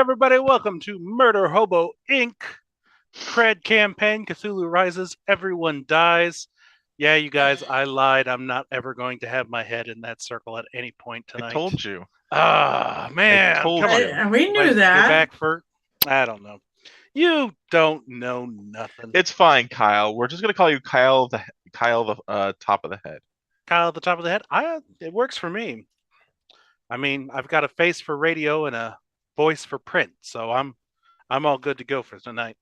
everybody. Welcome to Murder Hobo Inc. CRED campaign. Cthulhu rises. Everyone dies. Yeah, you guys, I lied. I'm not ever going to have my head in that circle at any point I tonight. told you. Ah, man. told Come on. you. We Do I knew have to go that. back for. I don't know. You don't know nothing. It's fine, Kyle. We're just gonna call you Kyle the top of the head. Kyle at the top of the head. It works for me. I mean, I've got a face for radio and a voice for print, so I'm all good to go for tonight.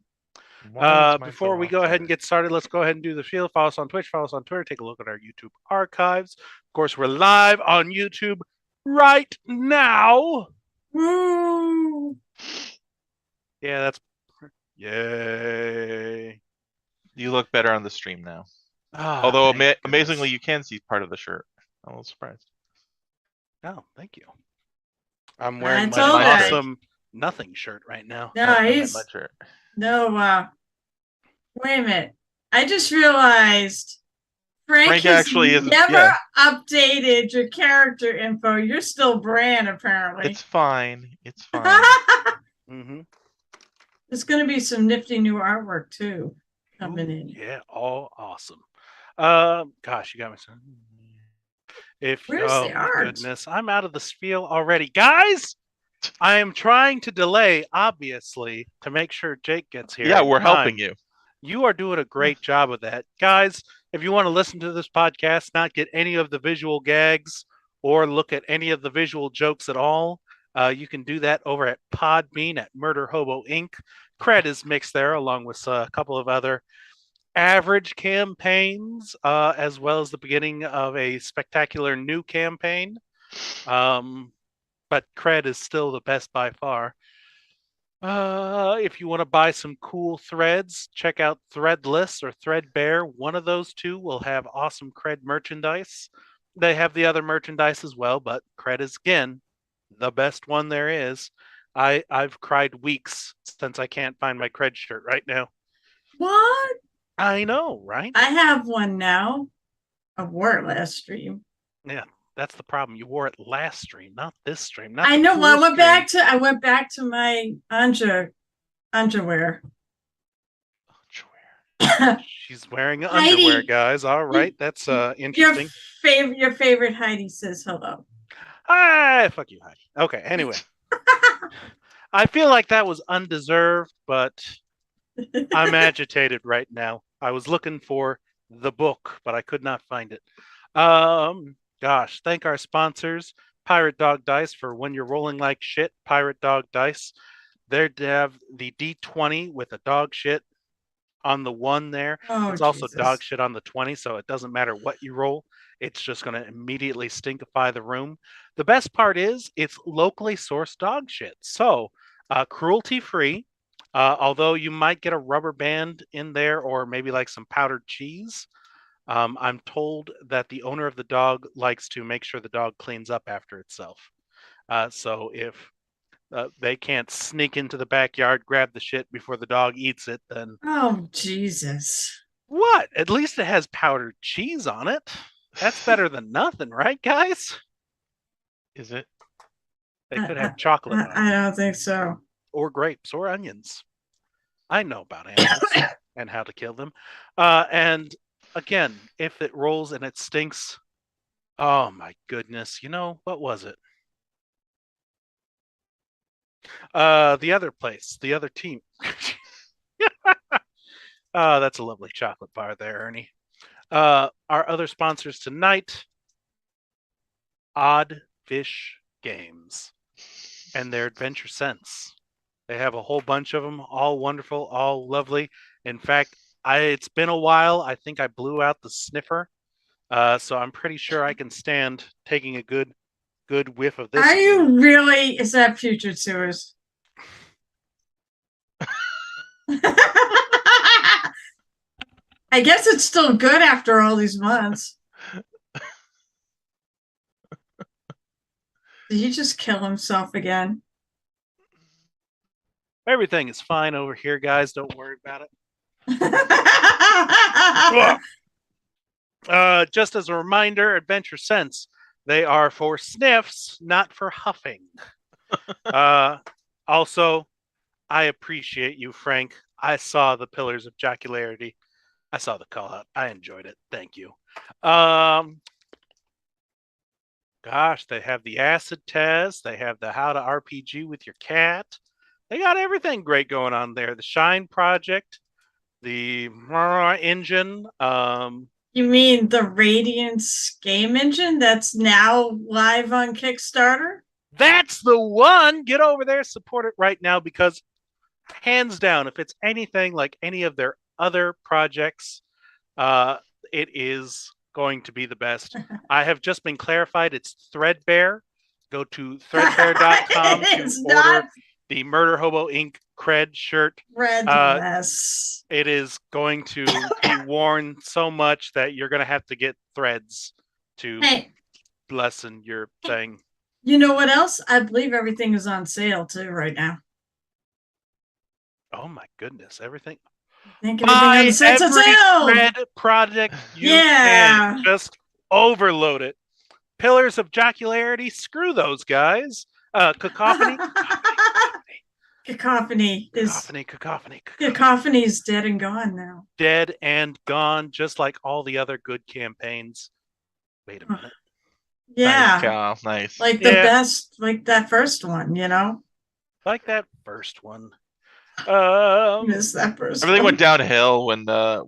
Why is mine Before so we off go ahead center? and get started, let's go ahead and do the field. Follow us on Twitch, follow us on Twitter, take a look at our YouTube archives. Of course, we're live on YouTube right now. Woo! Yeah, that's yay. You look better on the stream now. Although Amazingly, you can see part of the shirt. I'm a little surprised. Oh, thank you. I'm wearing That's my all right. awesome nothing shirt right now. Nice. My shirt. No, wait a minute. I just realized Frank has actually isn't. never updated your character info. You're still Bran, apparently. It's fine. It's fine. Mm-hmm. There's going to be some nifty new artwork, too, coming in. Yeah, all awesome. Gosh, you got me. Where's the art? Goodness, I'm out of the spiel already. Guys, I am trying to delay, obviously, to make sure Jake gets here. Yeah, we're helping you. You are doing a great job of that. Guys, if you want to listen to this podcast, not get any of the visual gags or look at any of the visual jokes at all, you can do that over at Podbean at Murder Hobo Inc. CRED is mixed there along with a couple of other average campaigns, as well as the beginning of a spectacular new campaign. But CRED is still the best by far. If you want to buy some cool threads, check out Threadless or Threadbare. One of those two will have awesome CRED merchandise. They have the other merchandise as well, but CRED is, again, the best one there is. I've cried weeks since I can't find my CRED shirt right now. What? I know, right? I have one now. I wore it last stream. Yeah, that's the problem. You wore it last stream, not this stream. I know. Well, I went back to my underwear. She's wearing underwear, guys. All right, that's interesting. Your favorite Heidi says hello. Hi, fuck you, Heidi. Okay, anyway. I feel like that was undeserved, but I'm agitated right now. I was looking for the book, but I could not find it. Gosh, thank our sponsors, Pirate Dog Dice, for when you're rolling like shit. Pirate Dog Dice. They have the D20 with a dog shit on the 1 there. It's also dog shit on the 20, so it doesn't matter what you roll. It's just going to immediately stinkify the room. The best part is it's locally sourced dog shit. So cruelty-free, although you might get a rubber band in there or maybe like some powdered cheese. I'm told that the owner of the dog likes to make sure the dog cleans up after itself. So if they can't sneak into the backyard, grab the shit before the dog eats it, then... Oh, Jesus. What? At least it has powdered cheese on it. That's better than nothing, right, guys? Is it? They could have chocolate on it. I don't think so. Or grapes or onions. I know about animals and how to kill them. And again, if it rolls and it stinks, oh my goodness. You know, what was it? The other place, the other team. That's a lovely chocolate bar there, Ernie. Our other sponsors tonight, Odd Fish Games and their Adventure Scents. They have a whole bunch of them, all wonderful, all lovely. In fact, it's been a while. I think I blew out the sniffer, so I'm pretty sure I can stand taking a good whiff of this. Are you really? Is that Future Sewers? I guess it's still good after all these months. Did he just kill himself again? Everything is fine over here, guys. Don't worry about it. Just as a reminder, Adventure Scents, they are for sniffs, not for huffing. Also, I appreciate you, Frank. I saw the Pillars of Jocularity. I saw the call out. I enjoyed it. Thank you. Gosh, they have the acid test. They have the how to RPG with your cat. They got everything great going on there. The Shine Project, the engine. You mean the Radiance game engine that's now live on Kickstarter? That's the one. Get over there, support it right now because hands down, if it's anything like any of their other projects, it is going to be the best. I have just been clarified. It's Threadbare. Go to threadbare.com to It's order not the Murder Hobo Inc. CRED shirt. Red Less. It is going to be worn so much that you're going to have to get threads to Hey, lessen your thing. you know what else? I believe everything is on sale too right now. Oh my goodness, everything. I think everything on Buy sale's on every sale. CRED project you Yeah. can. Just overload it. Pillars of Jocularity, screw those guys. Cacophony. Cacophony's dead and gone now. Dead and gone, just like all the other good campaigns. Wait a minute. Yeah. Nice, Cal. Nice. Like the best, like that first one, you know? Like that first one. Missed that first Everything one. went downhill when a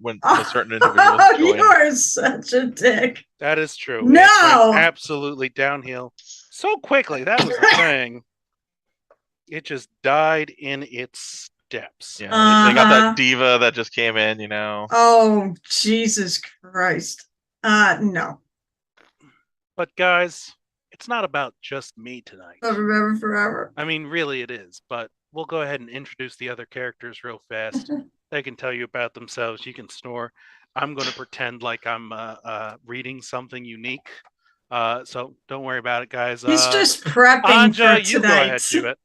certain individual Oh, joined. you are such a dick. That is true. No. It went absolutely downhill so quickly. That was the thing. It just died in its steps. Yeah, they got that diva that just came in, you know. Oh, Jesus Christ. No. But guys, it's not about just me tonight. Forever. I mean, really it is, but we'll go ahead and introduce the other characters real fast. They can tell you about themselves. You can snore. I'm going to pretend like I'm reading something unique. So don't worry about it, guys. He's just prepping Anja, for you tonight. go ahead, do it.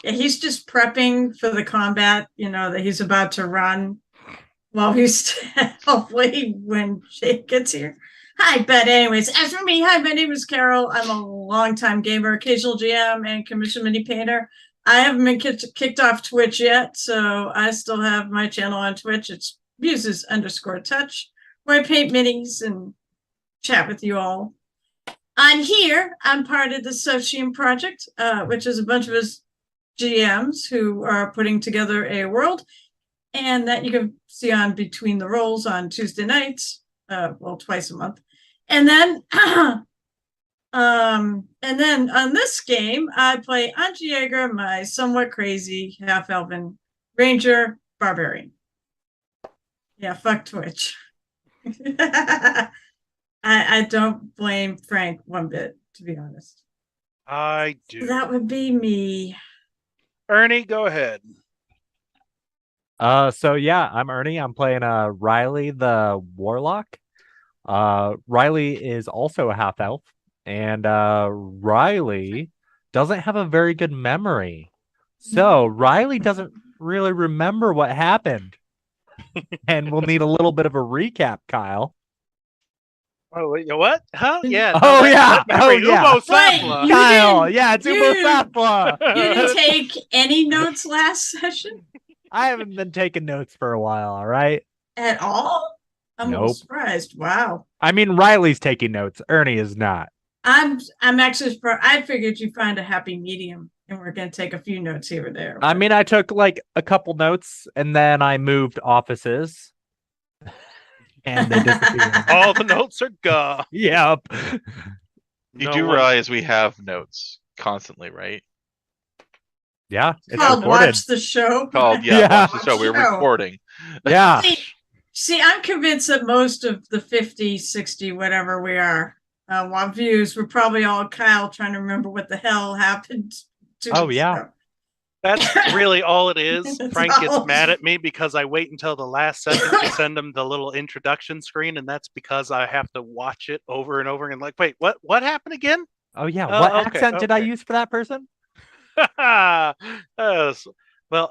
Yeah, he's just prepping for the combat, you know, that he's about to run while he's hopefully when Jake gets here. Hi, but anyways, as for me, hi, my name is Carol. I'm a longtime gamer, occasional GM, and commission mini painter. I haven't been kicked off Twitch yet, so I still have my channel on Twitch. It's muses_touch, where I paint minis and chat with you all. On here, I'm part of the Socium Project, which is a bunch of us GMs who are putting together a world, and that you can see on Between the Rolls on Tuesday nights, twice a month. And then on this game, I play Anja Yeager, my somewhat crazy half-elven ranger barbarian. Yeah, fuck Twitch. I don't blame Frank one bit, to be honest. I do. That would be me. Ernie, go ahead. So yeah, I'm Ernie. I'm playing Riley the Warlock. Riley is also a half elf, and Riley doesn't have a very good memory. So Riley doesn't really remember what happened. And we'll need a little bit of a recap, Kyle. Oh, wait, what? Huh? Yeah. Oh, yeah. Oh, yeah. Wait, Kyle, yeah, it's Ubo Sapla. You didn't take any notes last session? I haven't been taking notes for a while, all right? At all? I'm a little surprised. Wow. I mean, Riley's taking notes. Ernie is not. I'm actually surprised. I figured you'd find a happy medium, and we're going to take a few notes here or there. I mean, I took like a couple notes, and then I moved offices. And they disappeared. All the notes are gone. Yep. You do realize we have notes constantly, right? Yeah. It's called recorded. Watch the Show. Called, yeah, Watch the Show. We're recording. Yeah. See, I'm convinced that most of the 50, 60, whatever we are, views were probably all Kyle trying to remember what the hell happened. Oh, yeah. That's really all it is. Frank gets mad at me because I wait until the last second to send him the little introduction screen, and that's because I have to watch it over and over and like, wait, what happened again? Oh yeah, what accent did I use for that person? Well,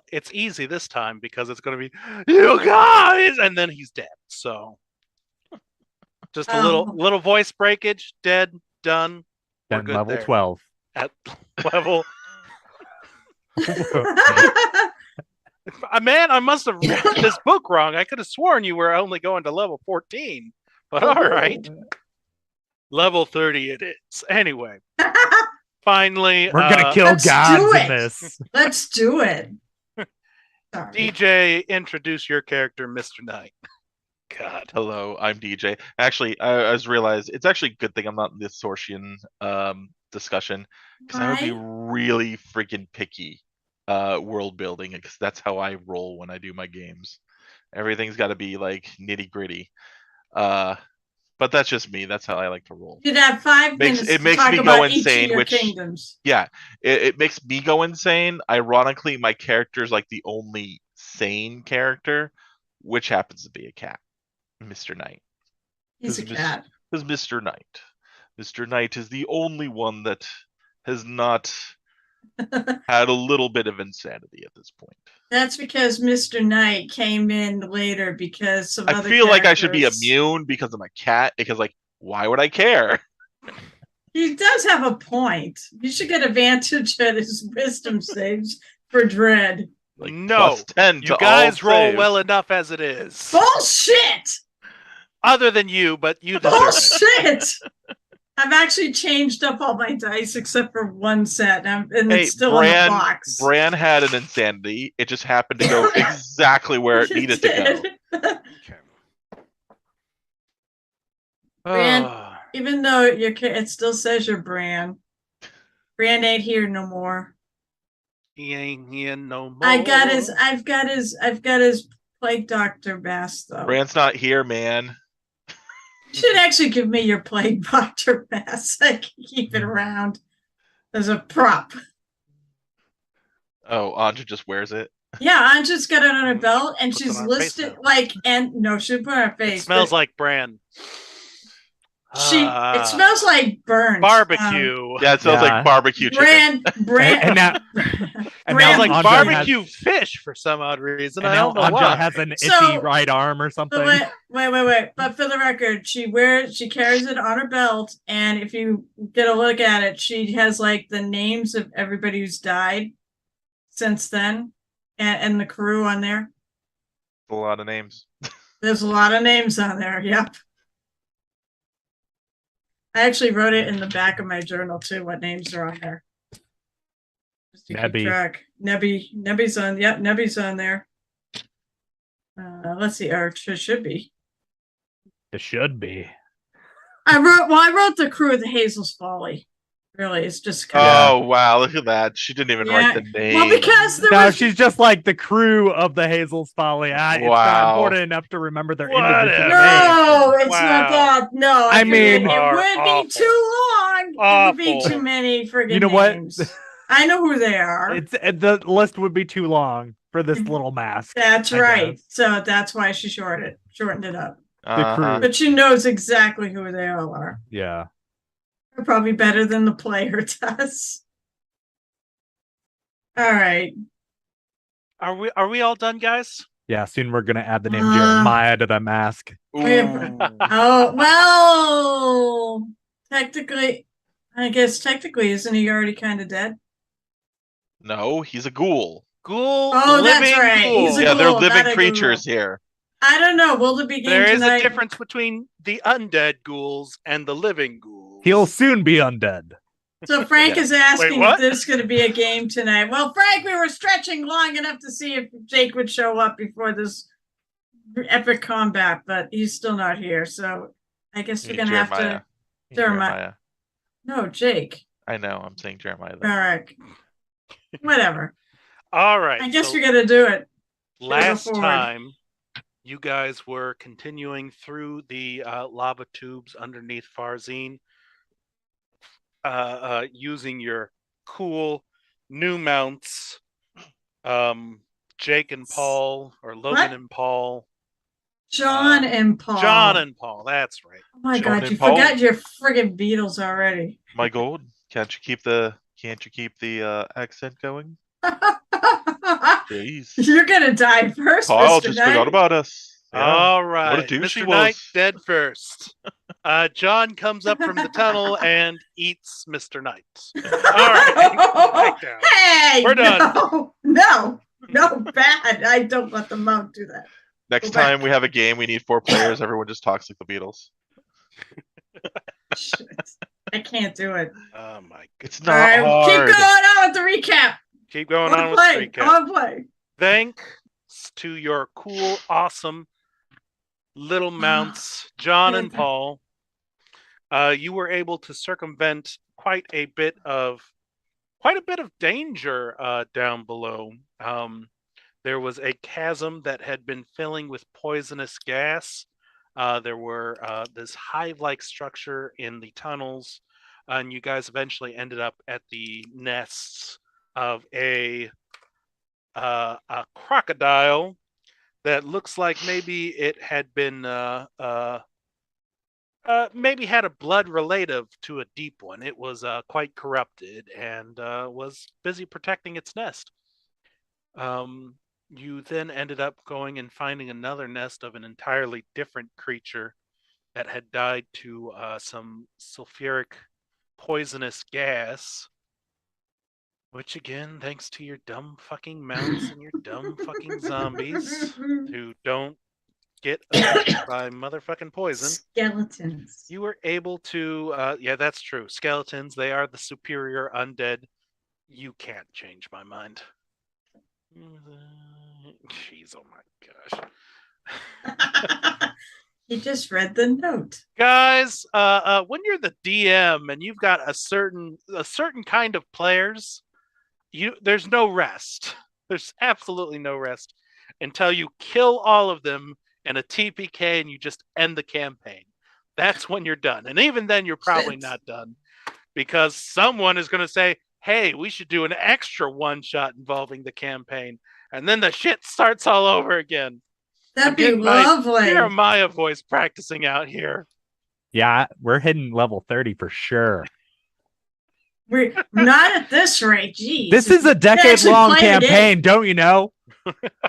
it's easy this time because it's going to be you guys, and then he's dead. So just a little voice breakage, dead, done. Then level 12 at level. Man, I must have read this book wrong. I could have sworn you were only going to level 14. But all right. Level 30 it is. Anyway, finally, We're gonna kill Let's do gods in it. this. Let's do it. Sorry. DJ, introduce your character, Mr. Knight. God. Hello, I'm DJ. Actually, I just realized it's actually a good thing I'm not in this Sortian discussion because I would be Why? really freaking picky world building because that's how I roll when I do my games. Everything's got to be like nitty gritty. But that's just me. That's how I like to roll. You'd have 5 minutes It to makes talk me go about each insane, of your which- kingdoms. Yeah, it makes me go insane. Ironically, my character's like the only sane character, which happens to be a cat, Mr. Knight. He's a This is cat. Is Mr. Knight. Mr. Knight is the only one that has not had a little bit of insanity at this point. That's because Mr. Knight came in later because some I other feel like I should be characters- immune because I'm a cat, because like, why would I care? He does have a point. You should get advantage at his wisdom saves for dread. Like No, plus 10 you to guys all roll saves. well enough as it is. Bullshit! Other than you, but you deserve it. Bullshit! I've actually changed up all my dice except for one set, and Hey, it's still in the box. Bran had an insanity. It just happened to go exactly where it needed to go. go. Bran- Ah, Even though it still says you're Bran. Bran ain't here no more. he ain't here no more. I've got his plague doctor mask though. Bran's not here, man. You should actually give me your plague doctor mask. I can keep it around as a prop. Oh, Anja just wears it. Yeah, Anja's got it on her belt, and Puts it she's on her face listed now. like, and no, she put it on her face. It smells but like Bran. it smells like burnt barbecue. Yeah, it smells Yeah. like barbecue chicken. Brand. And now, It Bran- smells like Andre barbecue fish for some odd reason. and I now don't know Anja why. has an itchy So- right arm or something. But wait. But for the record, she carries it on her belt, and if you get a look at it, she has like the names of everybody who's died since then, and the crew on there. A lot of names. There's a lot of names on there. Yep. I actually wrote it in the back of my journal too. What names are on there? Just to keep Nebby. track. Nebby's on. Yep, Nebby's on there. Let's see. Or it should be. It should be. I wrote the crew of the Hazel's Folly. Really, it's just kind Oh wow, look at that. She didn't even write the of. name. Well, because there No, was she's just like the crew of the Hazel's Folly. It's not Wow. important enough to remember their Whatever. individual names. no, it's Wow. not that. No, I mean- it Are would awful. be too long. It would be Awful. too many friggin' You know what? names. I know who they are. The list would be too long for this little mask. That's I right. guess. So that's why she shortened it up. The crew. But she knows exactly who they all are. Yeah. They're probably better than the player does. All right. Are we all done, guys? Yeah, soon we're gonna add the name Uh, Jeremiah to the mask. Ooh. Oh, well, technically, isn't he already kind of dead? No, he's a ghoul. Ghoul. Oh, that's living right. ghoul. He's a Yeah, they're ghoul, not living a creatures ghoul. here. I don't know. Will there be game There is tonight? a difference between the undead ghouls and the living ghouls. He'll soon be undead. So Frank Yeah. is asking Wait, what? if there's going to be a game tonight. Well, Frank, we were stretching long enough to see if Jake would show up before this epic combat, but he's still not here. So I guess we're You going mean to have Jeremiah. to. You mean Jeremiah. No, Jake. I know, I'm saying Jeremiah. All Though. right. Whatever. All right. I guess so we're going to do it. last forward. time, you guys were continuing through the lava tubes underneath Farzine, using your cool new mounts, Jake and Paul, or Logan What? and Paul. John and Paul. John and Paul, that's right. Oh my John God, and you Paul. forgot your friggin' Beatles already. My gold. Can't you keep the accent going? Jeez. You're gonna die first, Paul Mr. just Knight. forgot about us. Yeah. All right. douche he Mr. Knight was. dead first. John comes up from the tunnel and eats Mr. Knight. All right, back down. Hey, We're done. No, bad. I don't let the monk do that. Next Go back. time we have a game, we need 4 players. Everyone just talks like the Beatles. Shit. I can't do it. Oh my god. It's All not right, hard. keep going on with the recap. Keep going on with Play. the Go recap. on, play. Thanks to your cool, awesome little mounts, John and Paul, you were able to circumvent quite a bit of danger down below. There was a chasm that had been filling with poisonous gas. There were this hive-like structure in the tunnels, and you guys eventually ended up at the nests of a crocodile that looks like maybe it had been maybe had a blood relative to a deep one. It was quite corrupted and was busy protecting its nest. You then ended up going and finding another nest of an entirely different creature that had died to some sulfuric poisonous gas. Which again, thanks to your dumb fucking mounts and your dumb fucking zombies who don't get affected by motherfucking poison. Skeletons. You were able to, yeah, that's true. Skeletons, they are the superior undead. You can't change my mind. Jeez, oh my gosh. He just read the note. Guys, when you're the DM and you've got a certain kind of players, there's no rest. There's absolutely no rest until you kill all of them in a TPK and you just end the campaign. That's when you're done. And even then, you're probably not done because someone is going to say, hey, we should do an extra one-shot involving the campaign. And then the shit starts all over again. That'd be lovely. Jeremiah voice practicing out here. Yeah, we're hitting level 30 for sure. We're not at this rate. Jeez. This is a decade-long campaign, don't you know?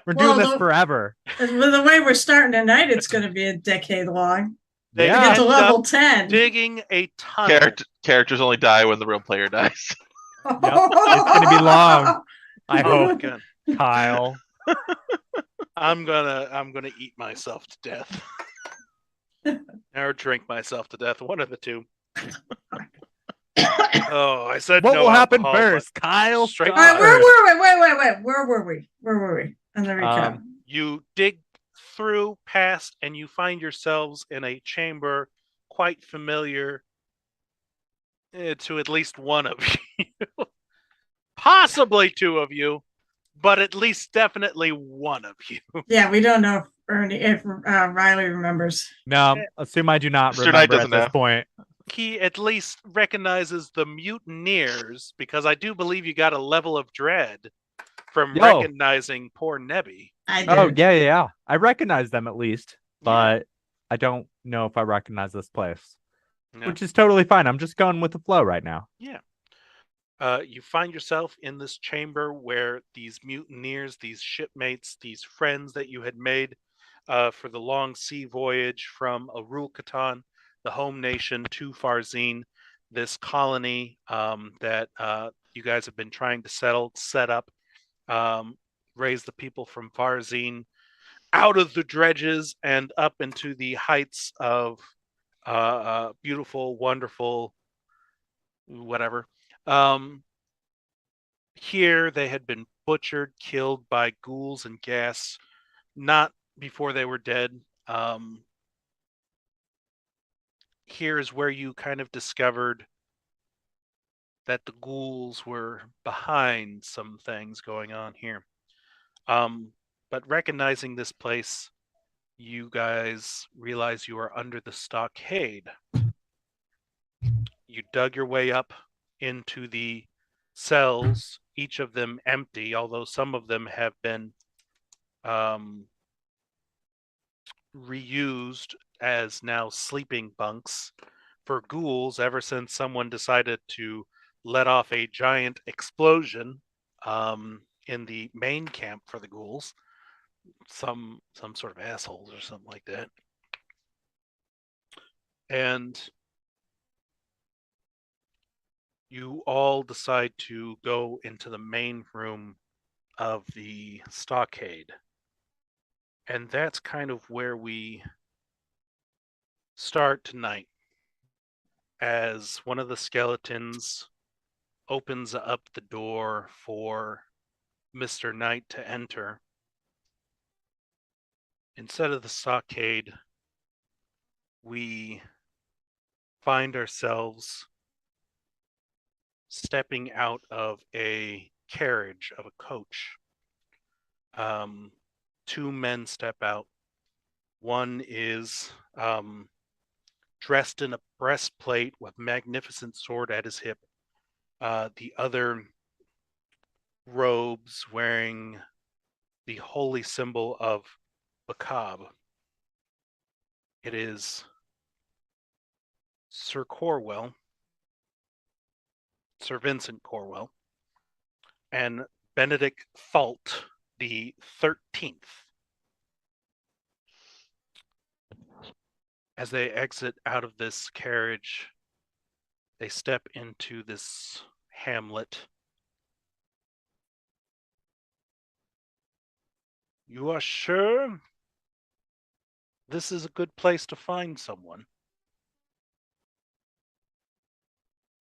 We're doing this forever. With the way we're starting tonight, it's going to be a decade long. They get to level 10. Digging a tunnel. Characters only die when the real player dies. Yep, it's going to be long. I hope, Kyle. I'm gonna eat myself to death. Or drink myself to death. One of the two. Oh, I said what no will happen alcohol, first, Kyle? All right, where were we? Wait. Where were we? And the recap. You dig through past, and you find yourselves in a chamber quite familiar to at least one of you, possibly two of you, but at least definitely one of you. Yeah, we don't know if Riley remembers. No, assume I do not remember at this point. He at least recognizes the mutineers because I do believe you got a level of dread from recognizing poor Nebby. Oh, yeah. I recognize them at least, but I don't know if I recognize this place, which is totally fine. I'm just going with the flow right now. Yeah. You find yourself in this chamber where these mutineers, these shipmates, these friends that you had made for the long sea voyage from Arul-Katan, the home nation, to Farzine, this colony that you guys have been trying to set up, raise the people from Farzine out of the dredges and up into the heights of beautiful, wonderful, whatever. Here they had been butchered, killed by ghouls and gas, not before they were dead. Here is where you kind of discovered that the ghouls were behind some things going on here. But recognizing this place, you guys realize you are under the stockade. You dug your way up into the cells, each of them empty, although some of them have been reused as now sleeping bunks for ghouls ever since someone decided to let off a giant explosion in the main camp for the ghouls. Some sort of assholes or something like that. And you all decide to go into the main room of the stockade. And that's kind of where we start tonight, as one of the skeletons opens up the door for Mr. Knight to enter. Instead of the stockade, we find ourselves stepping out of a carriage, of a coach. Two men step out. One is dressed in a breastplate with magnificent sword at his hip. The other robes wearing the holy symbol of Bacab. It is Sir Corwell, Sir Vincent Corwell, and Benedict Fault the 13th. As they exit out of this carriage, they step into this hamlet. You are sure this is a good place to find someone?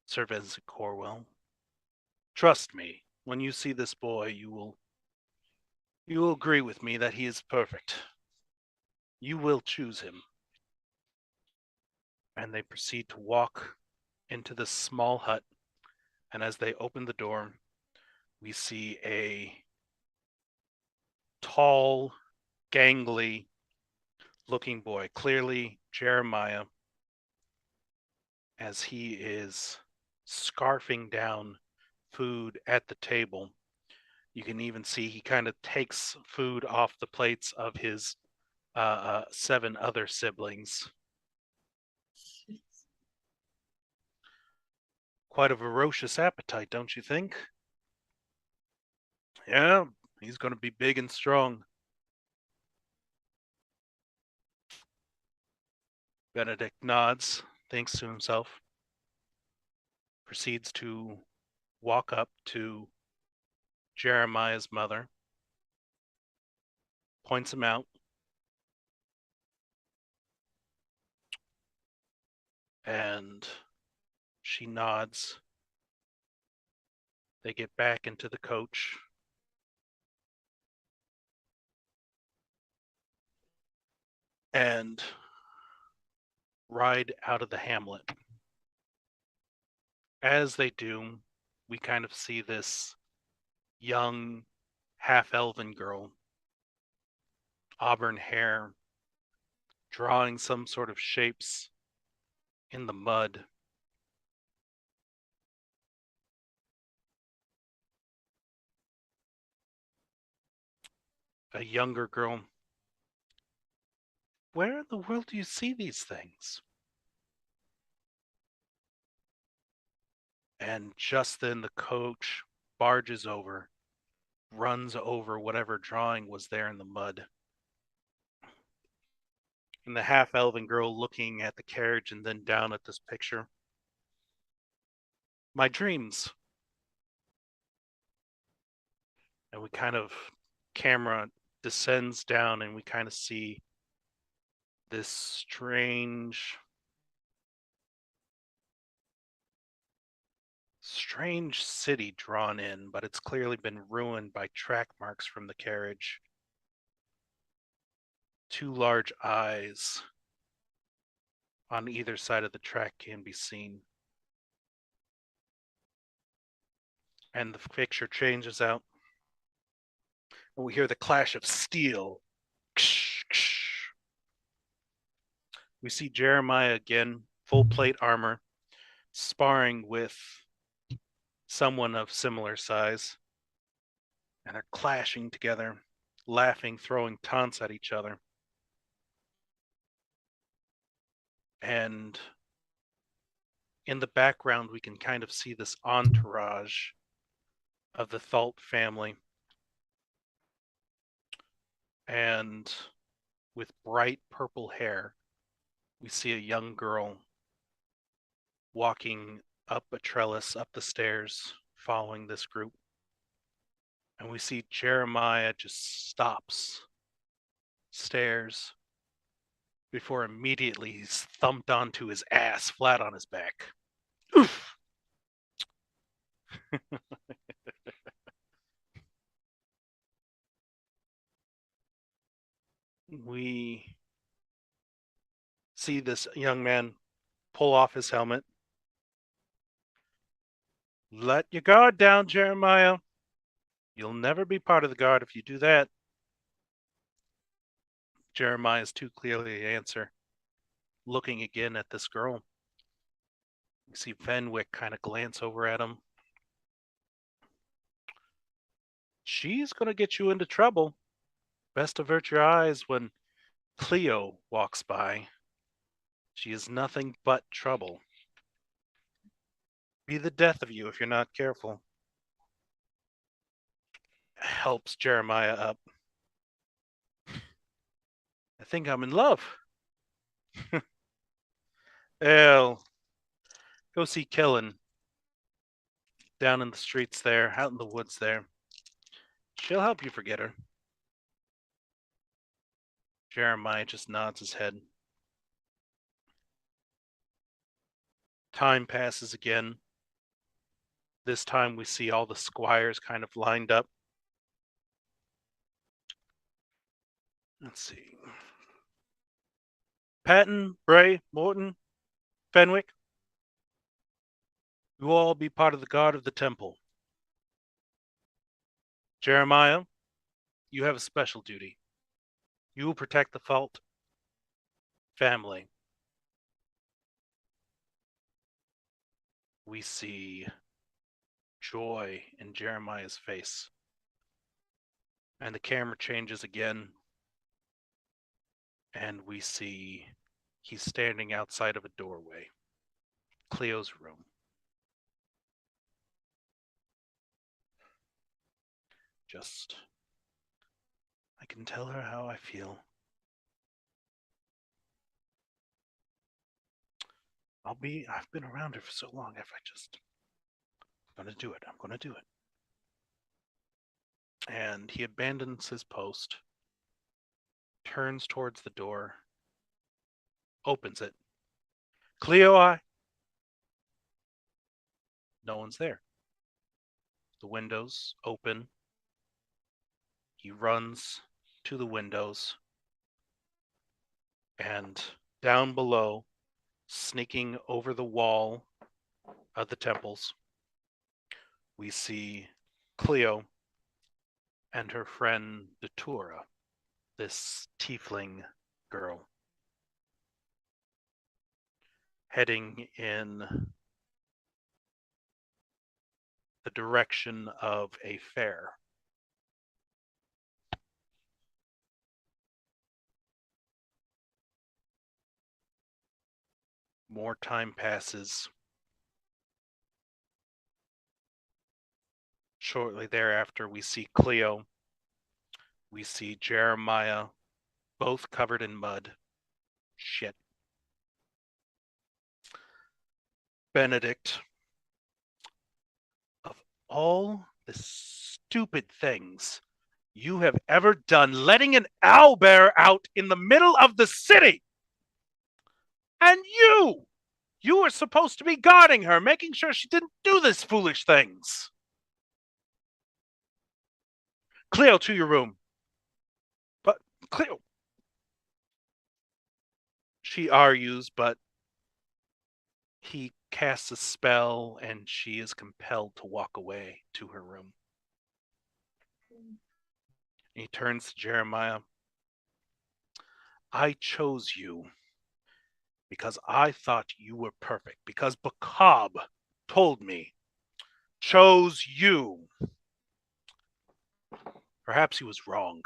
Sir Vincent Corwell. Trust me, when you see this boy, you will agree with me that he is perfect. You will choose him. And they proceed to walk into this small hut. And as they open the door, we see a tall, gangly looking boy, clearly Jeremiah, as he is scarfing down food at the table. You can even see he kind of takes food off the plates of his 7 other siblings. Quite a ferocious appetite, don't you think? Yeah, he's going to be big and strong. Benedict nods, thinks to himself, proceeds to walk up to Jeremiah's mother, points him out, and she nods. They get back into the coach. And ride out of the hamlet. As they do, we kind of see this young half-elven girl, auburn hair, drawing some sort of shapes in the mud. A younger girl. Where in the world do you see these things? And just then the coach barges over, runs over whatever drawing was there in the mud. And the half-elven girl looking at the carriage and then down at this picture. My dreams. And we kind of, camera descends down and we kind of see this strange city drawn in, but it's clearly been ruined by track marks from the carriage. 2 large eyes on either side of the track can be seen. And the picture changes out. And we hear the clash of steel. We see Jeremiah again, full plate armor, sparring with someone of similar size. And they're clashing together, laughing, throwing taunts at each other. And in the background, we can kind of see this entourage of the Thalt family. And with bright purple hair, We see a young girl walking up a trellis, up the stairs, following this group. And we see Jeremiah just stops, stares, before immediately he's thumped onto his ass, flat on his back. Oof! We see this young man pull off his helmet. Let your guard down, Jeremiah. You'll never be part of the guard if you do that. Jeremiah's too clearly answer. Looking again at this girl. You see Fenwick kind of glance over at him. She's going to get you into trouble. Best avert your eyes when Cleo walks by. She is nothing but trouble. Be the death of you if you're not careful. Helps Jeremiah up. I think I'm in love. Well, go see Killen. Down in the streets there, out in the woods there. She'll help you forget her. Jeremiah just nods his head. Time passes again. This time we see all the squires kind of lined up. Let's see. Patton, Bray, Morton, Fenwick. You will all be part of the guard of the temple. Jeremiah, you have a special duty. You will protect the Fault family. We see joy in Jeremiah's face. And the camera changes again. And we see he's standing outside of a doorway. Cleo's room. I can tell her how I feel. I've been around her for so long. I'm gonna do it. I'm gonna do it. And he abandons his post, turns towards the door, opens it. Cleo, no one's there. The windows open. He runs to the windows, and down below, sneaking over the wall of the temples, we see Cleo and her friend Datura, this tiefling girl, heading in the direction of a fair. More time passes. Shortly thereafter, we see Cleo. We see Jeremiah, both covered in mud. Shit. Benedict, of all the stupid things you have ever done, letting an owlbear out in the middle of the city. And you were supposed to be guarding her, making sure she didn't do these foolish things. Cleo, to your room. But Cleo, she argues, but he casts a spell and she is compelled to walk away to her room. He turns to Jeremiah. I chose you because I thought you were perfect, because Bacab told me, chose you. Perhaps he was wrong.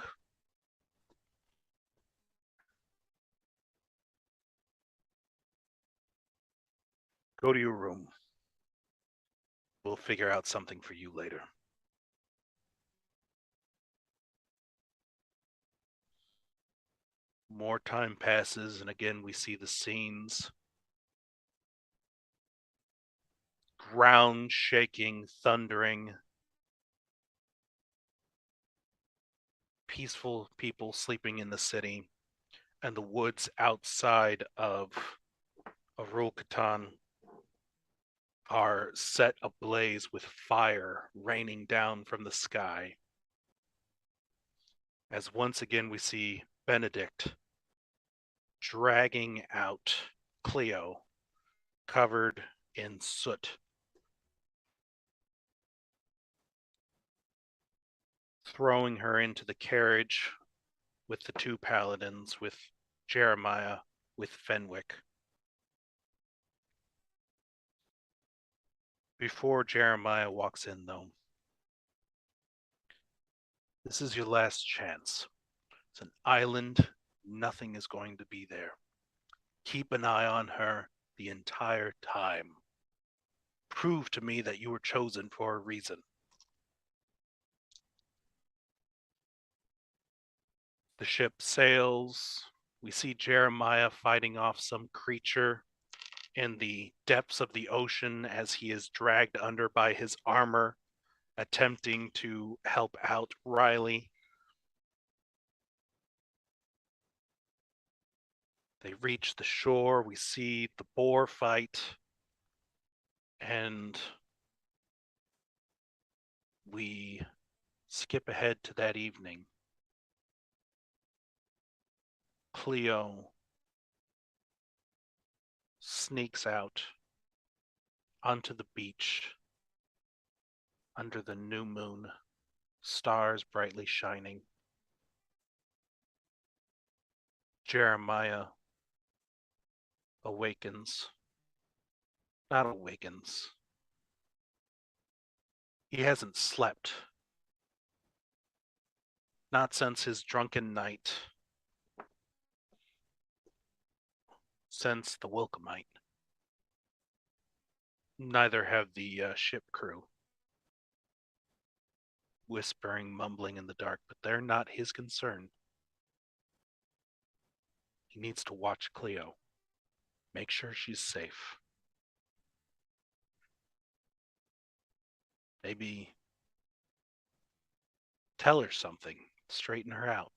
Go to your room. We'll figure out something for you later. More time passes, and again we see the scenes. Ground shaking, thundering. Peaceful people sleeping in the city, and the woods outside of Arul-Katan are set ablaze with fire raining down from the sky. As once again we see Benedict dragging out Cleo, covered in soot. Throwing her into the carriage with the two paladins, with Jeremiah, with Fenwick. Before Jeremiah walks in, though, this is your last chance. It's an island. Nothing is going to be there. Keep an eye on her the entire time. Prove to me that you were chosen for a reason. The ship sails. We see Jeremiah fighting off some creature in the depths of the ocean as he is dragged under by his armor, attempting to help out Riley. They reach the shore. We see the boar fight, and we skip ahead to that evening. Cleo sneaks out onto the beach under the new moon, stars brightly shining. Jeremiah awakens. Not awakens. He hasn't slept. Not since his drunken night. Since the Wilkemite. Neither have the ship crew. Whispering, mumbling in the dark, but they're not his concern. He needs to watch Cleo. Make sure she's safe. Maybe tell her something. Straighten her out.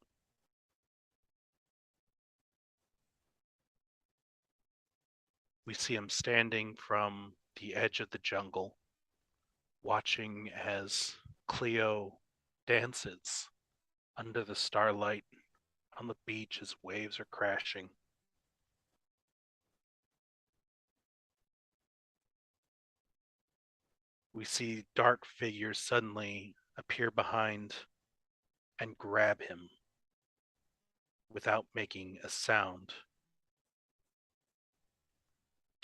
We see him standing from the edge of the jungle, watching as Cleo dances under the starlight on the beach as waves are crashing. We see dark figures suddenly appear behind and grab him without making a sound.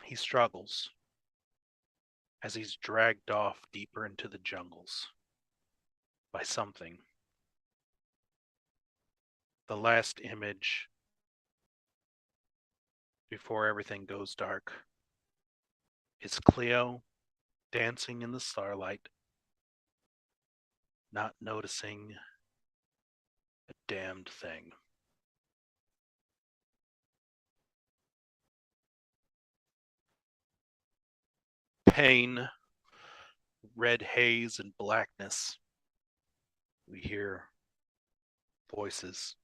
He struggles as he's dragged off deeper into the jungles by something. The last image before everything goes dark is Cleo dancing in the starlight, not noticing a damned thing. Pain, red haze, and blackness. We hear voices.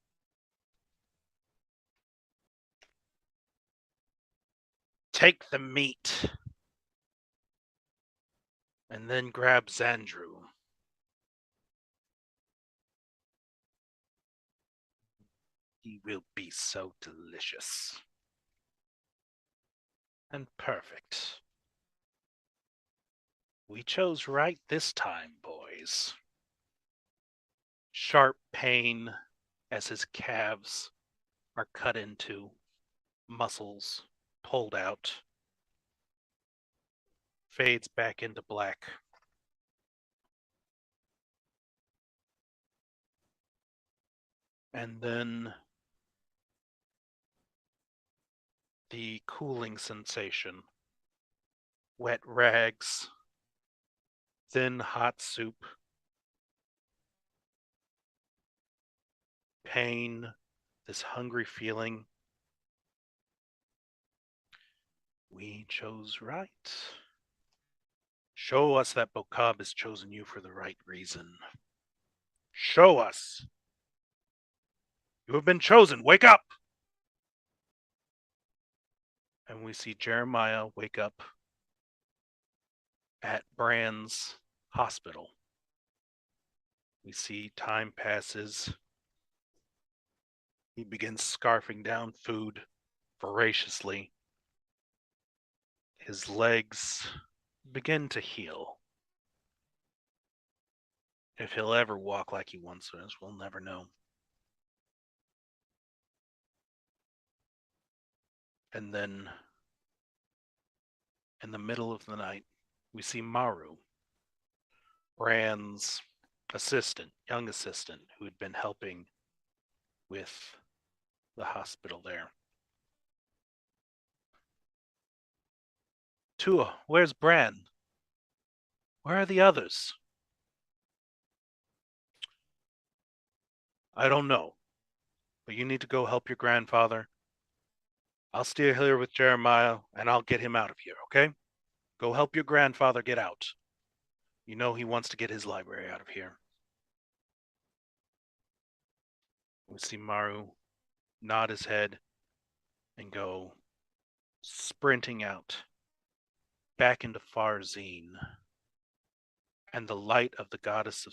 Take the meat. And then grab Xandru. He will be so delicious. And perfect. We chose right this time, boys. Sharp pain as his calves are cut into, muscles pulled out, fades back into black. And then the cooling sensation. Wet rags, thin hot soup, pain, this hungry feeling. We chose right. Show us that Bokab has chosen you for the right reason. Show us. You have been chosen. Wake up! And we see Jeremiah wake up at Brand's hospital. We see time passes. He begins scarfing down food voraciously. His legs begin to heal. If he'll ever walk like he once was, we'll never know. And then, in the middle of the night, we see Maru, Brand's assistant, young assistant, who had been helping with the hospital there. Tua, where's Bran? Where are the others? I don't know, but you need to go help your grandfather. I'll stay here with Jeremiah, and I'll get him out of here, okay? Go help your grandfather get out. You know he wants to get his library out of here. We see Maru nod his head and go sprinting out back into Farzine. And the light of the goddess of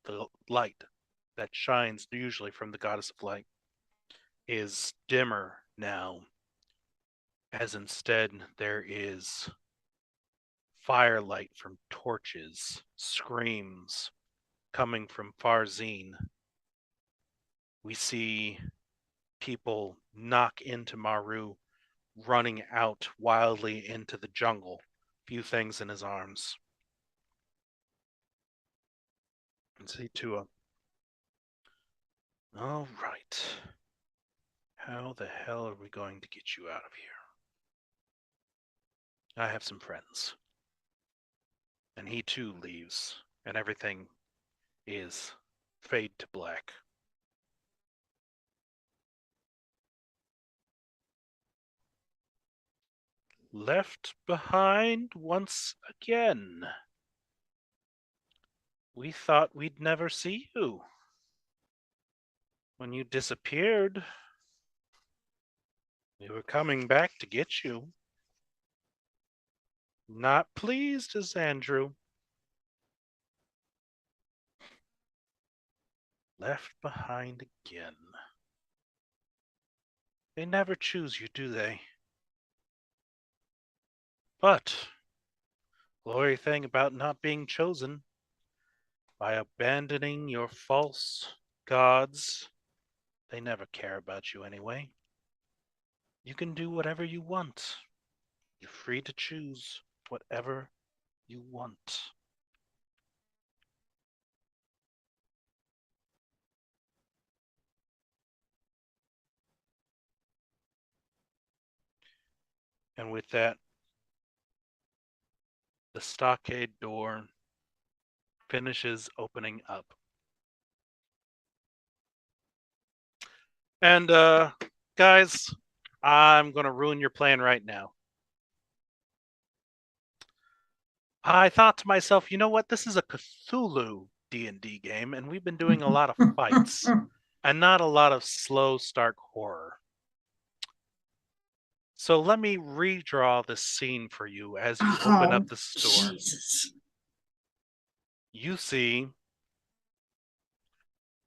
the light that shines usually from the goddess of light is dimmer now, as instead there is firelight from torches, screams coming from Farzine. We see people knock into Maru, running out wildly into the jungle, few things in his arms. And see Tua. All right. How the hell are we going to get you out of here? I have some friends. And he too leaves, and everything is fade to black. Left behind once again. We thought we'd never see you. When you disappeared, we were coming back to get you. Not pleased as Andrew. Left behind again. They never choose you, do they? But, glory thing about not being chosen, by abandoning your false gods, they never care about you anyway. You can do whatever you want. You're free to choose whatever you want. And with that, the stockade door finishes opening up. And guys, I'm going to ruin your plan right now. I thought to myself, you know what? This is a Cthulhu D&D game, and we've been doing a lot of fights and not a lot of slow, stark horror. So let me redraw this scene for you as you open up the store. Jesus. You see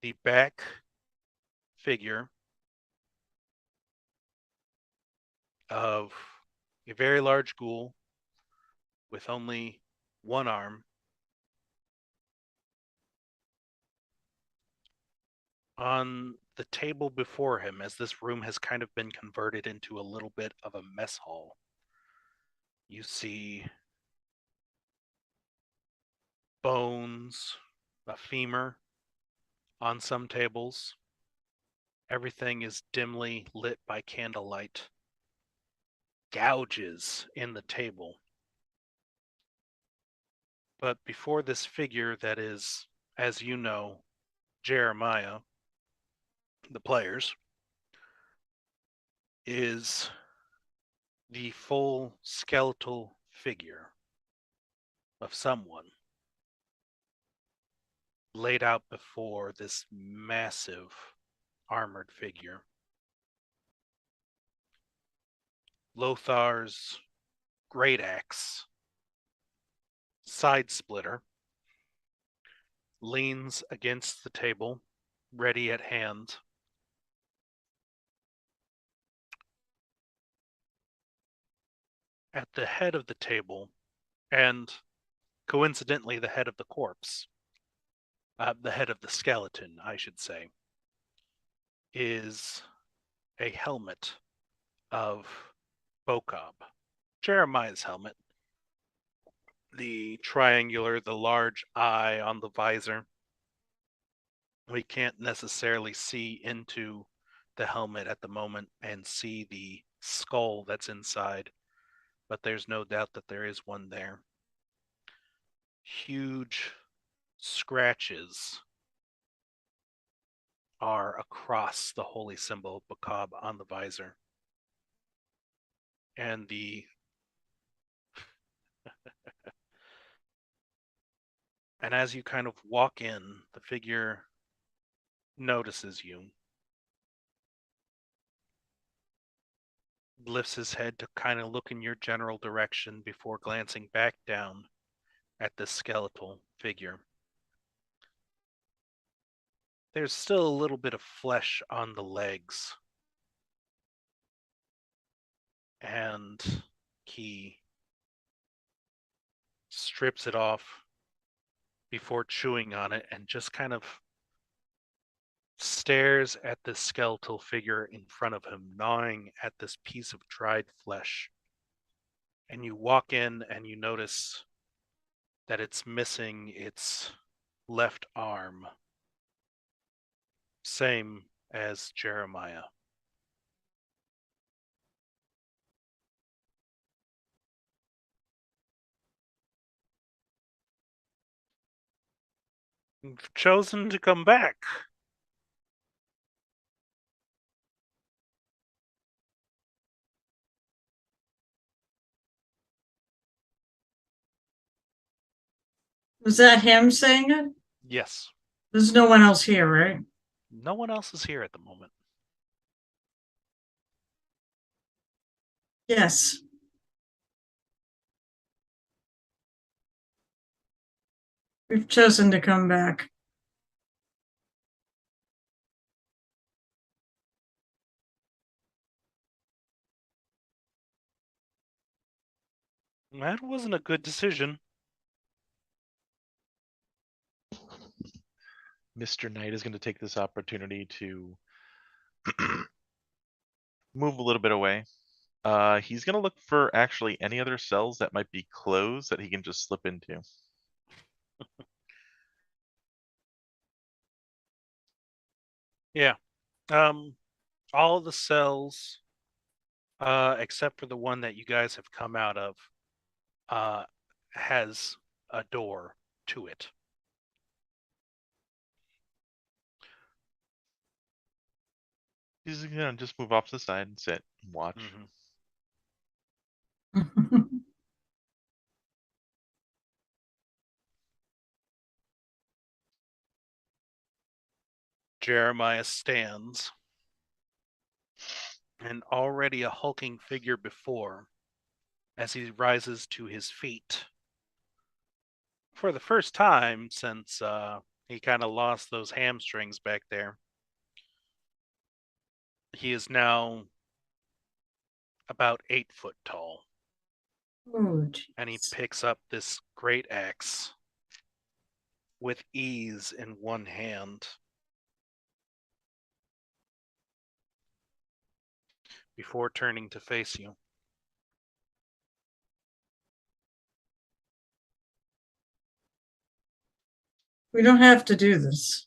the back figure of a very large ghoul with only one arm. On the table before him, as this room has kind of been converted into a little bit of a mess hall, you see bones, a femur on some tables. Everything is dimly lit by candlelight. Gouges in the table. But before this figure that is, as you know, Jeremiah, the players, is the full skeletal figure of someone laid out before this massive armored figure. Lothar's great axe, side splitter, leans against the table, ready at hand. At the head of the table, and coincidentally the head of the corpse, the head of the skeleton, I should say, is a helmet of Bokob. Jeremiah's helmet. The triangular, the large eye on the visor. We can't necessarily see into the helmet at the moment and see the skull that's inside, but there's no doubt that there is one there. Huge scratches are across the holy symbol of Bokob on the visor. And and as you kind of walk in, the figure notices you, lifts his head to kind of look in your general direction before glancing back down at the skeletal figure. There's still a little bit of flesh on the legs, and he strips it off before chewing on it and just kind of stares at the skeletal figure in front of him, gnawing at this piece of dried flesh. And you walk in and you notice that it's missing its left arm. Same as Jeremiah. You've chosen to come back. Was that him saying it? Yes. There's no one else here, right? No one else is here at the moment. Yes. We've chosen to come back. That wasn't a good decision. Mr. Knight is going to take this opportunity to move a little bit away. He's going to look for actually any other cells that might be closed that he can just slip into. Yeah. All of the cells, except for the one that you guys have come out of, has a door to it. He's going to just move off to the side and sit and watch. Jeremiah stands, and already a hulking figure before, as he rises to his feet. For the first time since he kind of lost those hamstrings back there, he is now about 8 foot tall. Oh, And he jeez. picks up this great axe with ease in one hand. Before turning to face you. We don't have to do this.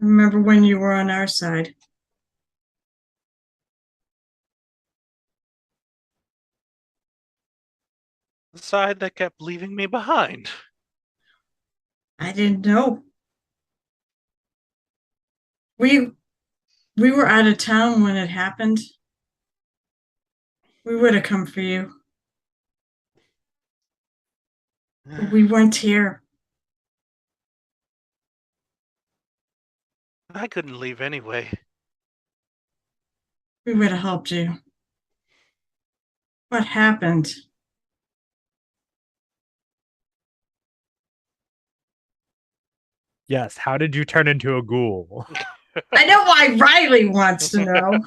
Remember when you were on our side. The side that kept leaving me behind. I didn't know. We were out of town when it happened. We would have come for you. But we weren't here. I couldn't leave anyway. We would have helped you. What happened? Yes, how did you turn into a ghoul? I know why Riley wants to know.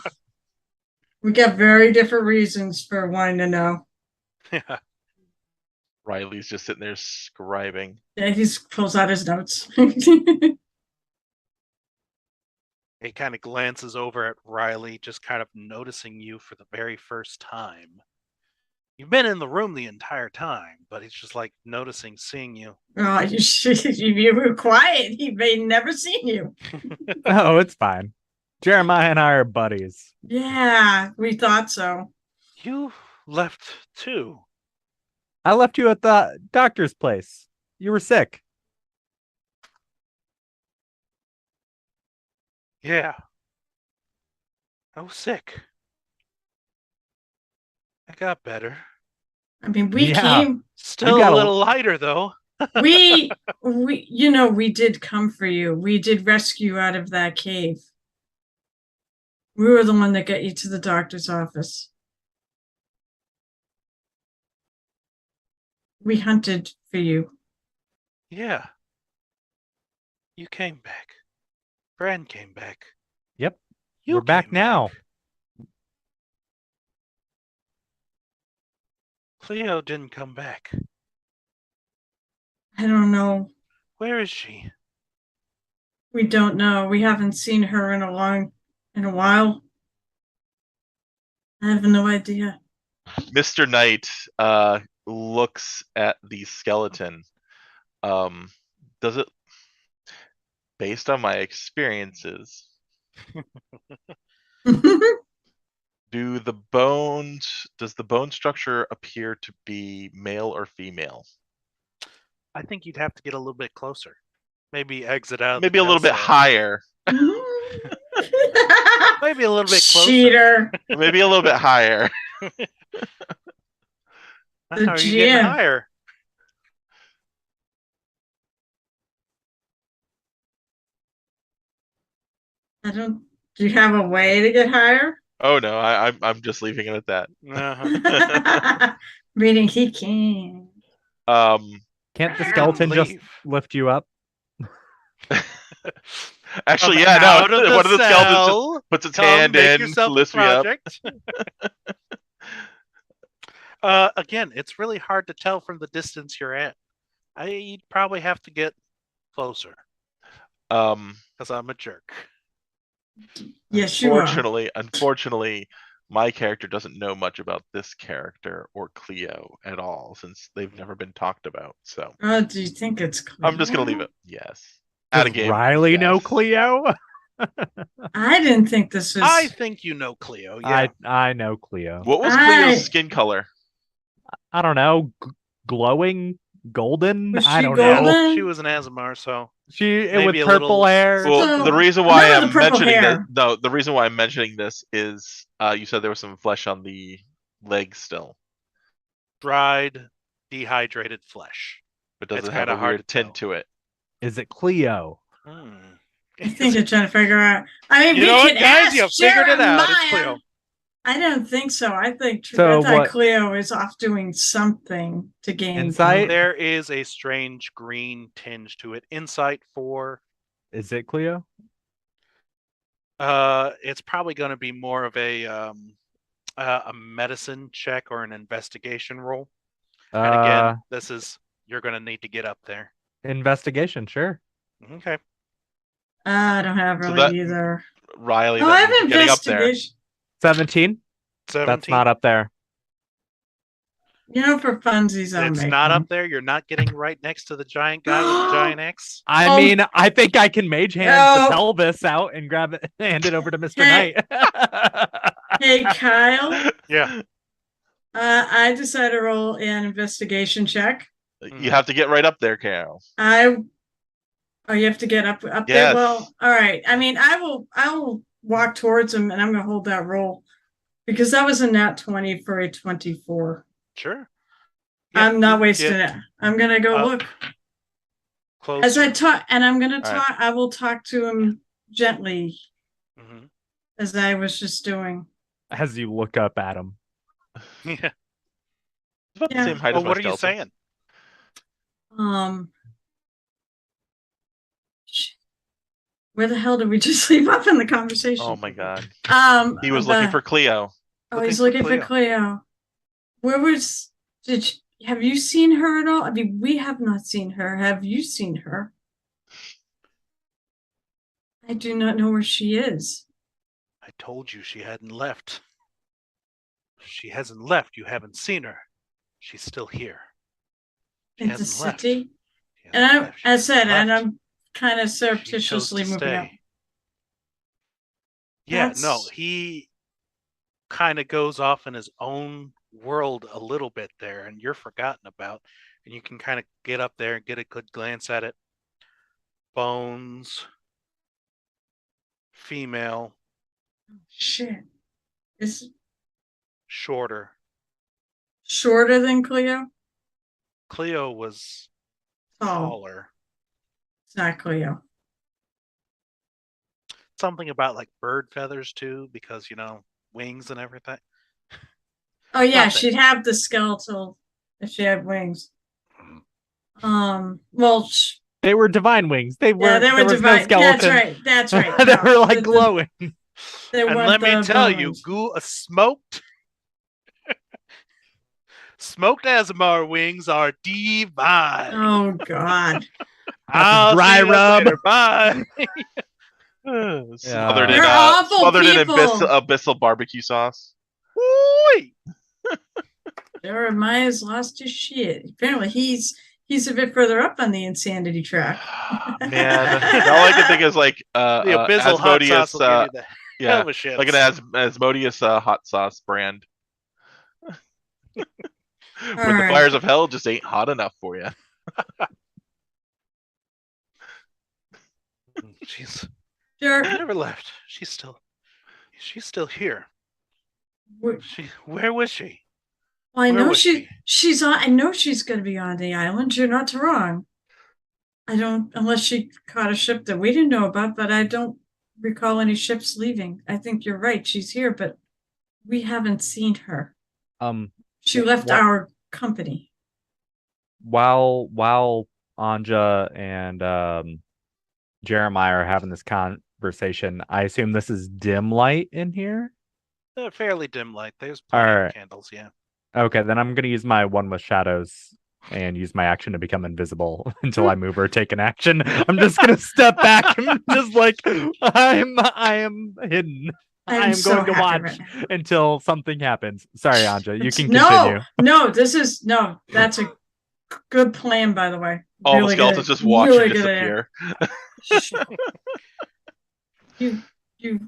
We got very different reasons for wanting to know. Yeah. Riley's just sitting there scribing. Yeah, he pulls out his notes. He kind of glances over at Riley, just kind of noticing you for the very first time. You've been in the room the entire time, but he's just like noticing, seeing you. Oh, you were quiet. He may never seen you. Oh, it's fine. Jeremiah and I are buddies. Yeah, we thought so. You left too. I left you at the doctor's place. You were sick. Yeah. I was sick. I got better. I mean, we Yeah. came. Still got a a- little lighter though. We we did come for you. We did rescue you out of that cave. We were the one that got you to the doctor's office. We hunted for you. Yeah. You came back. Fran came back. Yep. You We're back came now. Cleo didn't come back. I don't know. Where is she? We don't know. We haven't seen her in a while. I have no idea. Mr. Knight looks at the skeleton. Does it, based on my experiences, does the bone structure appear to be male or female? I think you'd have to get a little bit closer. Maybe exit out. Maybe a little bit higher. Maybe a little bit closer. Cheater. Maybe a little bit higher. How are you getting GM. higher? Do you have a way to get higher? Oh no, I'm just leaving it at that. Uh-huh. Meaning he can. Can't the skeleton just Leave. lift you up? Actually, Come yeah, no. out of One of the skeletons just cell. puts its Come hand make in, yourself a lifts me up. project. Again, it's really hard to tell from the distance you're at. You'd probably have to get closer because I'm a jerk. Yes, you are. Unfortunately, my character doesn't know much about this character or Cleo at all, since they've never been talked about. So Do you think it's clear? I'm just gonna leave it. Yes. Out of Does game. Riley know yes. Cleo? I didn't think this was. I think you know Cleo. Yeah. I know Cleo. What was I- Cleo's skin color? I don't know. Glowing, golden. Was I she don't golden? know. She was an Asmar, so She Maybe with a purple little- hair. Well, So, the reason why remember I'm the purple mentioning hair. the reason why I'm mentioning this is you said there was some flesh on the leg still, dried, dehydrated flesh. but does It's it have kinda a hard weird to tint tell. to it? Is it Cleo? I think they're trying to figure out. I mean, You we know what, could guys? ask You figured it out. It's Jeremiah. Cleo. I don't think so. I think So I thought what- Cleo is off doing something to gain Insight? There is a strange green tinge to it. Insight for Is it Cleo? it's probably going to be more of a medicine check or an investigation roll. And again, this is you're going to need to get up there. Investigation, sure. Okay. I don't have So really that- either. Riley, Oh, I that have getting up there. investigation. 17? 17. That's not up there. You know, for funsies, I'll It's make not one. up there. You're not getting right next to the giant guy with the giant axe. I Oh. mean, I think I can mage hand No. the pelvis out and grab it, hand it over to Mr. Hey. Knight. Hey, Kyle. Yeah. I decided to roll an investigation check. You have to get right up there, Carol. I Oh, you have to get up there. Yes. Well, all right. I mean, I will walk towards him, and I'm gonna hold that roll because that was a nat 20 for a 24. Sure. I'm not you wasting get it. I'm gonna go up look closer. as I talk, and I'm gonna All talk. right. I will talk to him gently, Mhm. as I was just doing. As you look up at him. Yeah. It's about the Yeah. same height Oh, as my what are you skeleton. saying? Where the hell did we just leave off in the conversation? Oh my god. He was about- looking for Cleo. Oh, he's looking for Cleo. Where was? Have you seen her at all? I mean, we have not seen her. Have you seen her? I do not know where she is. I told you she hadn't left. She hasn't left. You haven't seen her. She's still here. She In the hasn't left. city. She And hasn't I, left. She as I said, hasn't and left. I'm kind of She chose surreptitiously to moving up. stay. Yeah, no, That's- he kind of goes off in his own world a little bit there, and you're forgotten about. And you can kind of get up there and get a good glance at it. Bones, female, Shit. Is shorter. shorter than Cleo? Cleo was Tall. taller. It's not Cleo. Something about like bird feathers too, because wings and everything. Oh yeah, Not that- she'd have the skeletal if she had wings. Well, They were divine wings. They were. yeah, they were there was divine. no skeleton. That's right. they No, were like the- glowing. they And weren't let me the tell bone you, wings. smoked Azamar wings are divine. Oh God. I'll dry see you rub. later. Bye. Smothered in, They're awful smothered in people. abyssal barbecue sauce. Woo-wee. Jeremiah's lost his shit. Apparently, he's a bit further up on the insanity track. Man, all I can think is like The abyssal hot sauce Asmodeus, will give you the hell yeah, of a shit. like an Asmodeus hot sauce brand. When the right. fires of hell just ain't hot enough for you. She's Jer- never left. She's still here. Where- Where was she? Well, I Where know was she? she's on. I know she's going to be on the island. You're not wrong. I don't, unless she caught a ship that we didn't know about. But I don't recall any ships leaving. I think you're right. She's here, but we haven't seen her. She left What- our company. While Anja and Jeremiah are having this conversation, I assume this is dim light in here. Fairly dim light. There's plenty All of right. candles. Yeah. Okay, then I'm gonna use my one with shadows and use my action to become invisible until I move or take an action. I'm just gonna step back and just like I am hidden. I am so going to happy watch right now. until something happens. Sorry, Anja, you can no, continue. no. That's a good plan, by the way. All Really the skeletons good- just watch really you good idea. disappear. You.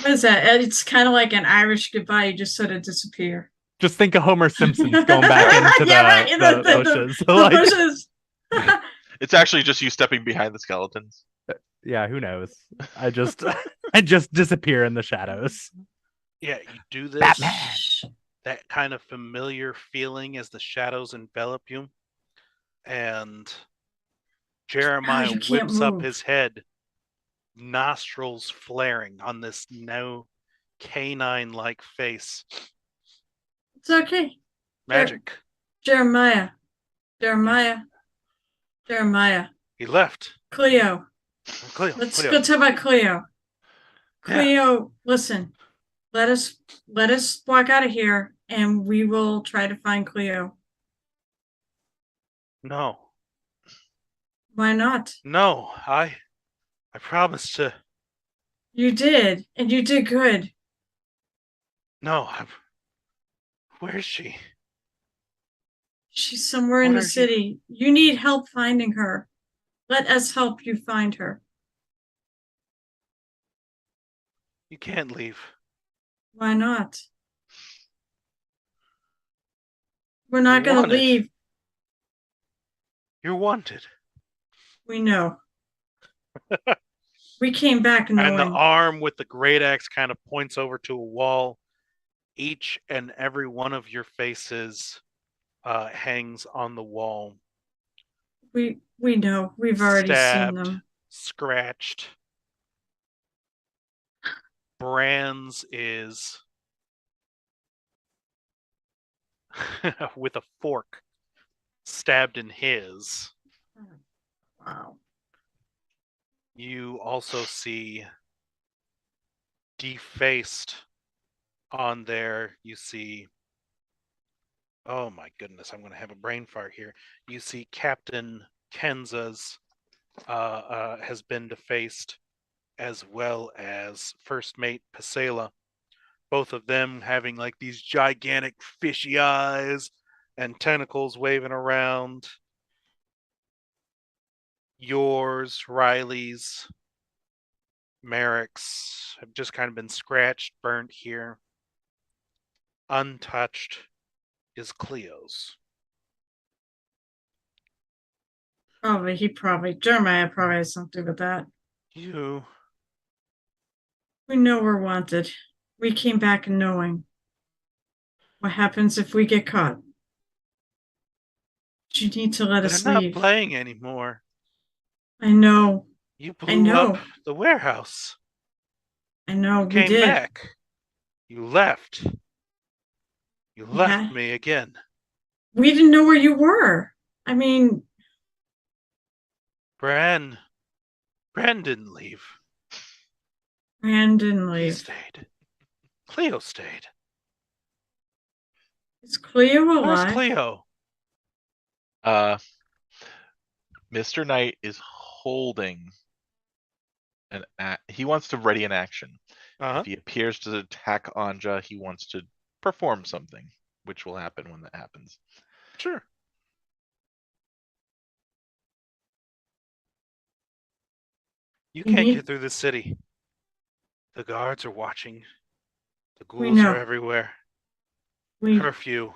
What is that? It's kind of like an Irish goodbye. You just sort of disappear. Just think of Homer Simpson's going back into Yeah, right, in the the bushes. The Like, bushes. It's actually just you stepping behind the skeletons. yeah, who knows? I just disappear in the shadows. Yeah. You do this. Batman. That kind of familiar feeling as the shadows envelop you, and Jeremiah you can't whips up move. his head, nostrils flaring on this now canine-like face. It's okay. Magic. Jeremiah. He left. Cleo. Cleo. Let's Cleo. go talk about Cleo. Yeah. Cleo, listen. Let us walk out of here, and we will try to find Cleo. No. Why not? No. I promised to. You did, and you did good. No. Where is she? She's somewhere in What the are you- city. You need help finding her. Let us help you find her. You can't leave. Why not? We're not You're going to wanted. leave. You're wanted. We know. We came back And the knowing arm with the great axe kind of points over to a wall. Each and every one of your faces hangs on the wall. we know. We've already seen Stabbed, them. scratched. Brands is with a fork stabbed in his. Wow. You also see defaced on there. You see, oh my goodness, I'm going to have a brain fart here. You see Captain Kenza's has been defaced, as well as First Mate Pasela. Both of them having like these gigantic fishy eyes and tentacles waving around. Yours, Riley's, Merrick's have just kind of been scratched, burnt here. Untouched is Cleo's. Jeremiah probably has something with that. You We know we're wanted. We came back knowing. What happens if we get caught? You need to let they're us not leave. playing anymore. I know. You I blew know. up the warehouse. I know. You We came did. back. You left. You left Yeah. me again. We didn't know where you were. I mean, Bran didn't leave. Brandon He leave. stayed. Cleo stayed. Is Cleo Where's alive? Cleo? Mr. Knight is holding he wants to ready an action. Uh-huh. If he appears to attack Anja, he wants to perform something, which will happen when that happens. Sure. You can't get through the city. The guards are watching. The ghouls know. are everywhere. We Curfew.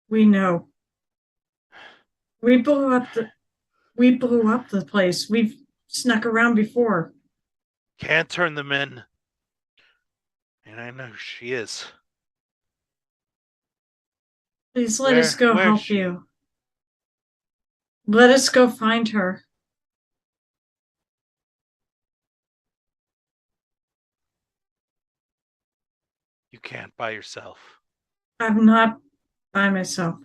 we know. We blew up the place. We've snuck around before. Can't turn them in. And I know who she is. Please let us go Where's help she? you. Let us go find her. You can't by yourself. I'm not by myself.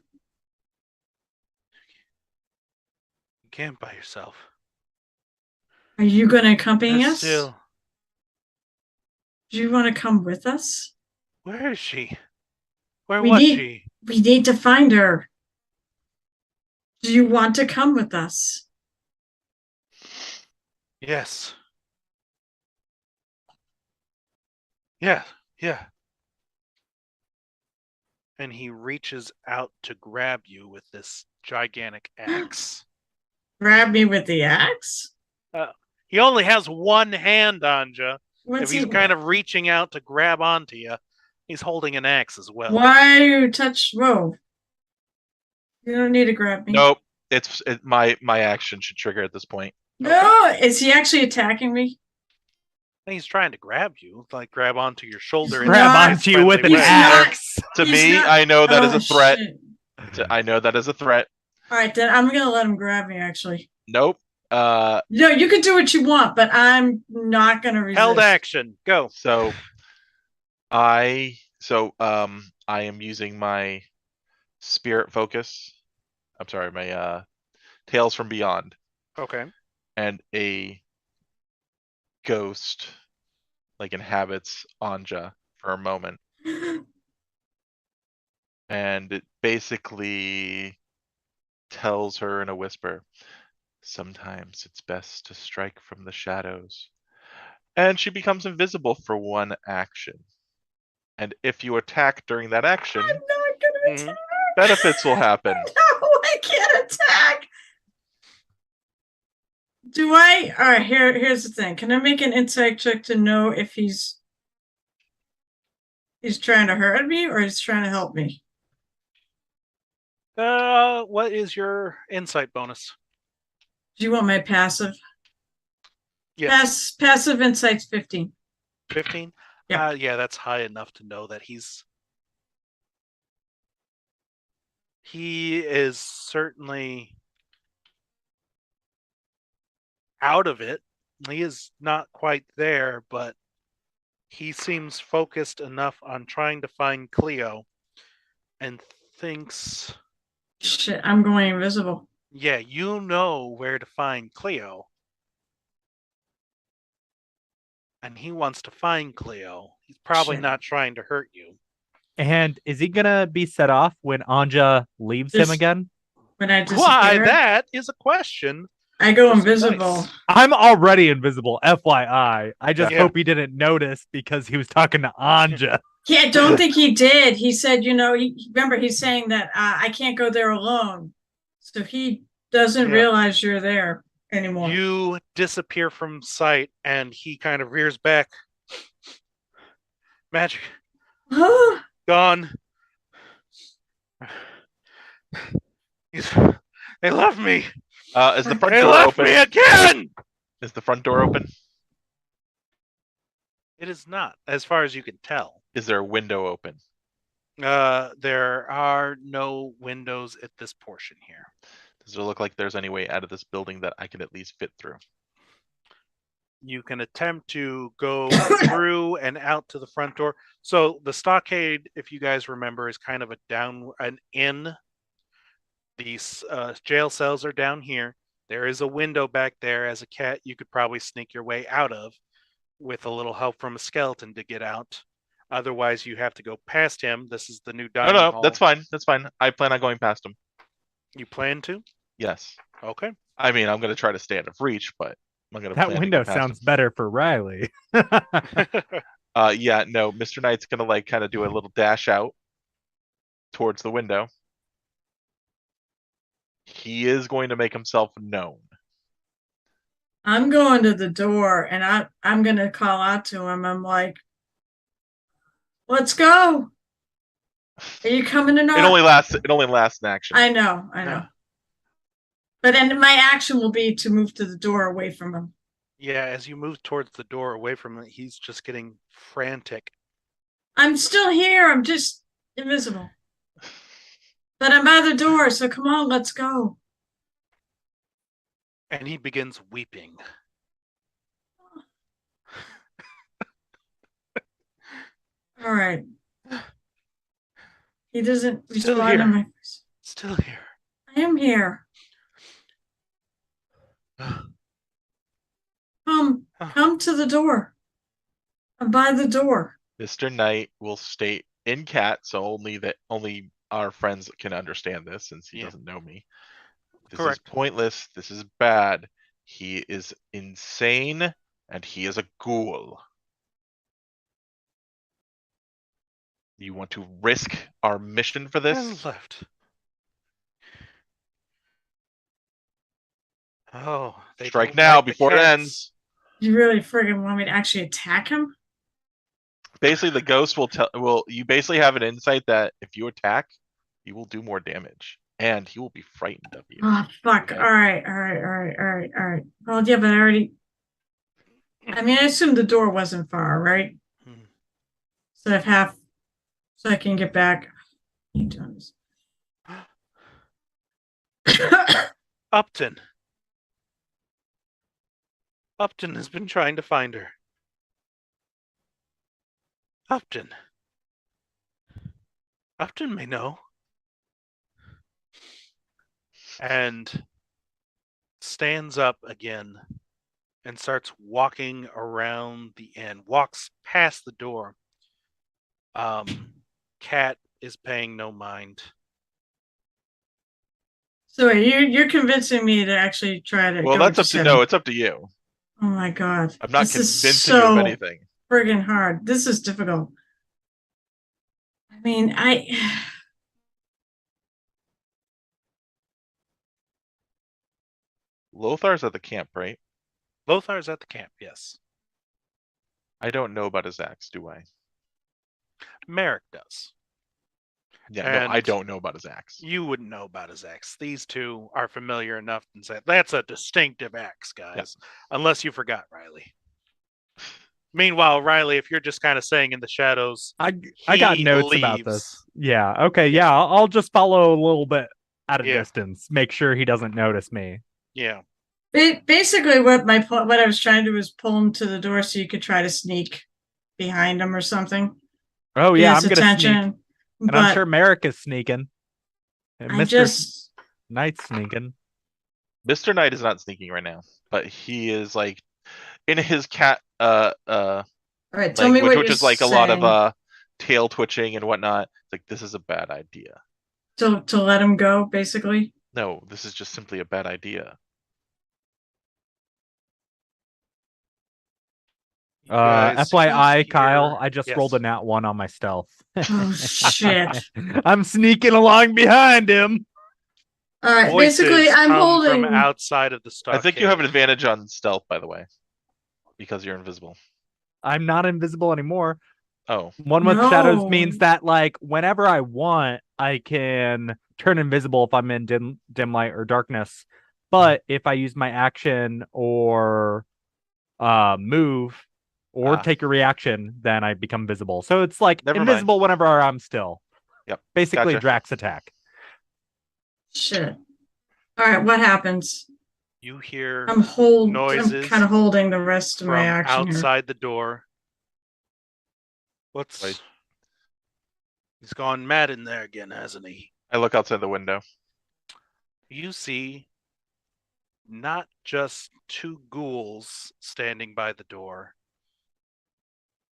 You can't by yourself. Are you going to accompany There's us? still. Do you want to come with us? Where is she? Where We was need- she? We need to find her. Do you want to come with us? Yes. Yeah. And he reaches out to grab you with this gigantic axe. Grab me with the axe? He only has one hand, Anja. What's If he's kind of reaching out to grab onto you, he's holding an axe as well. Why you touch? Whoa! You don't need to grab me. Nope. My action should trigger at this point. No, is he actually attacking me? He's trying to grab you, like grab onto your shoulder. He's in a Grab not- nice, onto you with an friendly way. axe. To He's me, not- I know that is a threat. Shit. I know that is a threat. All right, then I'm gonna let him grab me. Actually, Nope. no, you can do what you want, but I'm not gonna resist. Held action. Go. So I am using my spirit focus. I'm sorry, my Tales from Beyond, Okay. and a ghost like inhabits Anja for a moment, and it basically tells her in a whisper, sometimes it's best to strike from the shadows. And she becomes invisible for one action. And if you attack during that action, I'm not gonna attack. benefits will happen. No, I can't attack. Do I? All right. Here's the thing. Can I make an insight check to know if he's trying to hurt me or he's trying to help me? What is your insight bonus? Do you want my passive? Yes. Passive insight's 15. 15? Yeah. Yeah, that's high enough to know that he is certainly out of it. He is not quite there, but he seems focused enough on trying to find Cleo and thinks, Shit, I'm going invisible. yeah, you know where to find Cleo. And he wants to find Cleo. He's probably Shit. not trying to hurt you. And is he gonna be set off when Anja leaves him Just- again? When I Why, disappear, that is a question. I go for some invisible. dice. I'm already invisible, FYI. I just Yeah. hope he didn't notice because he was talking to Anja. Yeah, I don't think he did. He said, remember he's saying that I can't go there alone. So he doesn't Yeah. realize you're there anymore. You disappear from sight, and he kind of rears back. Magic gone. They left me. Is the front They door left open? me again. Is the front door open? It is not, as far as you can tell. Is there a window open? There are no windows at this portion here. Does it look like there's any way out of this building that I can at least fit through? You can attempt to go through and out to the front door. So the stockade, if you guys remember, is kind of an inn. These jail cells are down here. There is a window back there. As a cat, you could probably sneak your way out of with a little help from a skeleton to get out. Otherwise, you have to go past him. This is the new dining No, hall. that's fine. That's fine. I plan on going past him. You plan to? Yes. Okay. I mean, I'm going to try to stay out of reach, but I'm going to. That window sounds better for Riley. Yeah, no, Mr. Knight's going to kind of do a little dash out towards the window. He is going to make himself known. I'm going to the door and I'm going to call out to him. I'm like, let's go. Are you coming or not? It only lasts an action. I know. Yeah. But then my action will be to move to the door away from him. Yeah, as you move towards the door away from it, he's just getting frantic. I'm still here. I'm just invisible. But I'm by the door, so come on, let's go. And he begins weeping. All right. He doesn't Still respond to here. my. Still here. I am here. Come to the door. I'm by the door. Mr. Knight will stay in cat, so only our friends can understand this since he doesn't know me. This Correct. is pointless. This is bad. He is insane, and he is a ghoul. You want to risk our mission for this? And left. Oh, they Strike don't now like the before it cats. ends. You really friggin' want me to actually attack him? Basically, the ghost you basically have an insight that if you attack, he will do more damage. And he will be frightened of you. Oh, fuck. Okay. All right. Well, yeah, but I assumed the door wasn't far, right? So so I can get back. Upton. Upton has been trying to find her. Upton. Upton may know. And stands up again and starts walking around the inn, walks past the door. Cat is paying no mind. So you're convincing me to actually try to. Well, that's up to no. It's up to you. Oh my god! I'm not This is convincing you of anything. Friggin' hard. This is difficult. I mean, Lothar's at the camp, right? Lothar's at the camp, yes. I don't know about his axe, do I? Merrick does. Yeah, no, I And don't know about his axe. You wouldn't know about his axe. These two are familiar enough and say that's a distinctive axe, guys. Unless you forgot Riley. Meanwhile, Riley, if you're just kind of staying in the shadows, I got he notes about leaves. this. Yeah. Okay. Yeah. I'll just follow a little bit at a Yeah. distance. Make sure he doesn't notice me. Yeah. Basically, what I was trying to do was pull him to the door so you could try to sneak behind him or something. Oh Get yeah, his I'm gonna sneak, attention. and But I'm sure Merrick is sneaking. And I Mr. just Knight's sneaking. Mr. Knight is not sneaking right now, but he is like in his cat all right. Tell me language, what which you're is like saying. a lot of tail twitching and whatnot. It's like, this is a bad idea. To let him go, basically. No, this is just simply a bad idea. You guys FYI, hear- Kyle, I just Yes. rolled a nat 1 on my stealth. Oh shit! I'm sneaking along behind him. All right. Voices Basically, I'm come holding. from outside of the stockade. I think you have an advantage on stealth, by the way, because you're invisible. I'm not invisible anymore. Oh, One with shadows No. means that, like, whenever I want, I can turn invisible if I'm in dim light or darkness. But if I use my action or move or take a reaction, then I become visible. So it's like Never invisible whenever I'm still. Yep. Basically, Gotcha. Drax attack. Shit. All right. What happens? You hear I'm noises kind of holding the rest of my from action here. outside the door. What's Wait. He's gone mad in there again, hasn't he? I look outside the window. You see not just two ghouls standing by the door.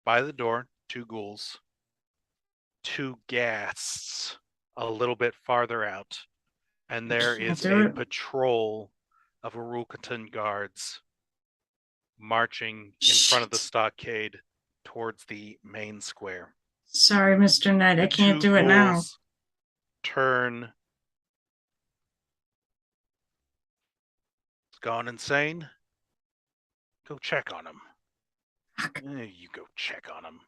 By the door, two ghouls. Two ghasts a little bit farther out. And there Can't is do a it. patrol of Urukatan guards marching in front of the Shit. stockade towards the main square. Sorry, Mr. Knight. I The can't two do it now. ghouls Turn. He's gone insane. Go check on him. Fuck. You go check on him.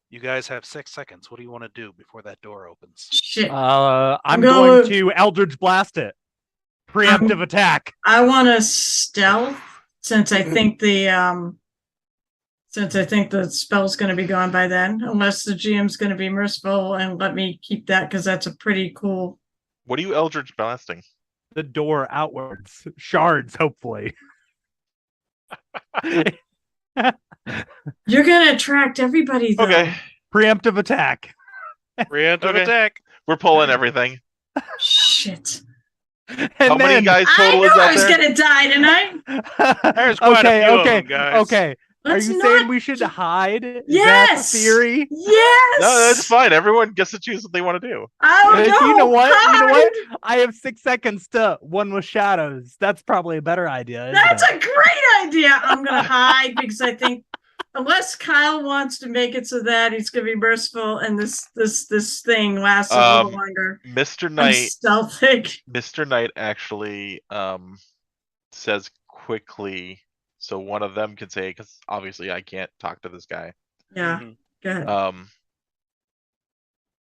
You guys have 6 seconds. What do you want to do before that door opens? Shit. I'm Go- going to Eldritch Blast it. Preemptive attack. I want to stealth since I think the spell's going to be gone by then, unless the GM's going to be merciful and let me keep that because that's a pretty cool. What are you Eldritch blasting? The door outwards. Shards, hopefully. You're going to attract everybody, though. Okay, Preemptive attack. Preemptive Okay. attack. we're pulling everything. Shit. And How many then- guys I total knew is I out was there? going to die tonight. There's quite a few of them, guys. Okay. Let's Are you not... saying we should hide? Is Yes. that the theory? Yes. No, that's fine. Everyone gets to choose what they want to do. Oh, no. You know what? You know what? hide. I have 6 seconds to one with shadows. That's probably a better idea. Isn't That's it? a great idea. I'm going to hide because I think unless Kyle wants to make it so that he's going to be merciful and this thing lasts a little longer. Mr. I'm Knight, stealthic. Mr. Knight actually says quickly, so one of them can say, because obviously I can't talk to this guy. Yeah. Mhm. Go ahead.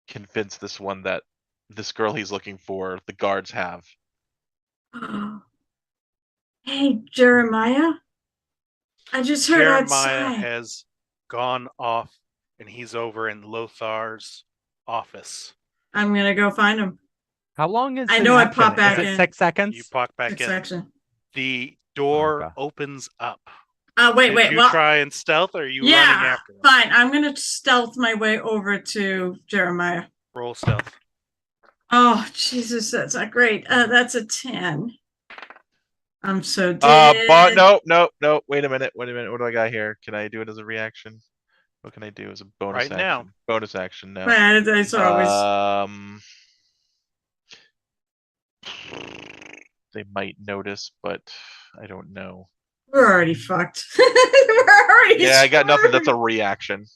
Convince this one that this girl he's looking for, the guards have. Hey, Jeremiah. I just heard Jeremiah outside. has gone off and he's over in Lothar's office. I'm going to go find him. How long is I the know I action? pop back Is it in. 6 seconds? You pop back It's in. action. The door Okay. opens up. Wait. Did you Well, try and stealth or are you running yeah, after him? fine. I'm going to stealth my way over to Jeremiah. Roll stealth. Oh, Jesus, that's not great. That's a 10. I'm so dead. But no. Wait a minute. What do I got here? Can I do it as a reaction? What can I do as a bonus Right action? now. Bonus action now. Man, it's always... They might notice, but I don't know. We're already fucked. We're already Yeah, I got nothing. screwed. That's a reaction.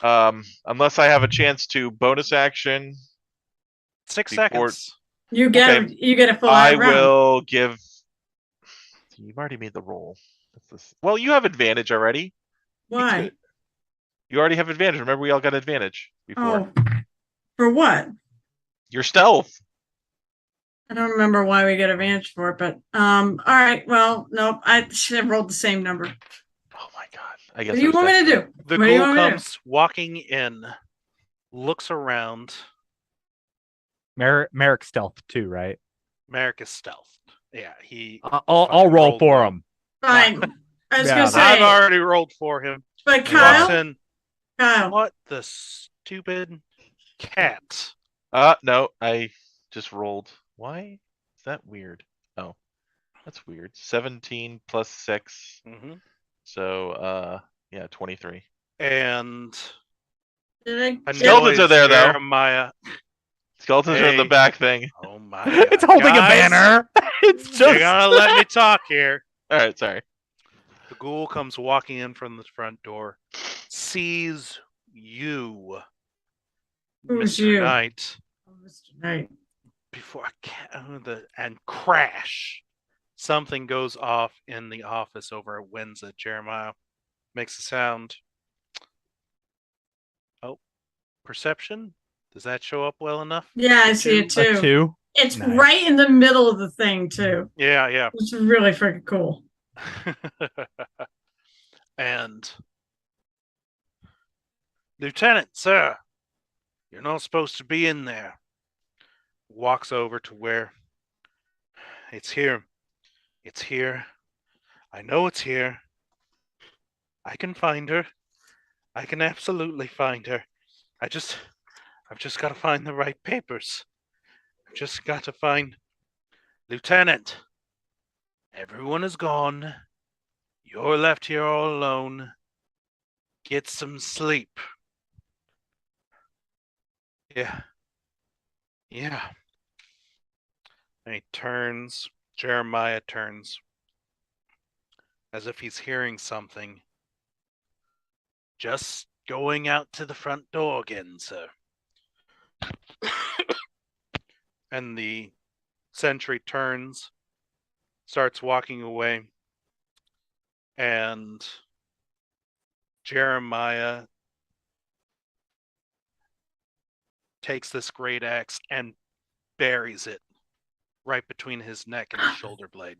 Unless I have a chance to bonus action, 6 Before- seconds. You get a full I round. will give. You've already made the roll. Well, you have advantage already. Why? You already have advantage. Remember, we all got advantage before. Oh, for what? Your stealth. I don't remember why we get advantage for it, but all right. Well, nope. I should have rolled the same number. Oh my god! I guess. What do you want me to do? The What do you ghoul want me to do? comes walking in, looks around. Merrick stealth too, right? Merrick is stealth. Yeah, he. I'll fucking roll rolled for low. him. Fine. I was Yeah, gonna I've say, already rolled for him. but He walks Kyle, in. Kyle, What the stupid cat? No, I just rolled. Why is that weird? Oh, that's weird. 17 plus 6. Hmm. So, yeah, 23. And did I? Skeletons are there, though. Jeremiah. Skeletons are in the Hey. back thing. Oh my god. It's holding Guys, a banner. It's You just gotta let me talk here. All right, sorry. The ghoul comes walking in from the front door, sees you, Who's Mr. you? Knight, Oh, Mr. Knight. before and crash. Something goes off in the office over at Windsor. Jeremiah makes a sound. Oh, perception? Does that show up well enough? Yeah, I see it a too. 2. It's Nice. right in the middle of the thing too. Yeah. It's really freaking cool. And Lieutenant, sir, you're not supposed to be in there. Walks over to where it's here. It's here. I know it's here. I can find her. I can absolutely find her. I've just got to find the right papers. I've just got to find Lieutenant. Everyone is gone. You're left here all alone. Get some sleep. Yeah. And he turns. Jeremiah turns. As if he's hearing something. Just going out to the front door again, sir. And the sentry turns, starts walking away, and Jeremiah takes this great axe and buries it right between his neck and his shoulder blade.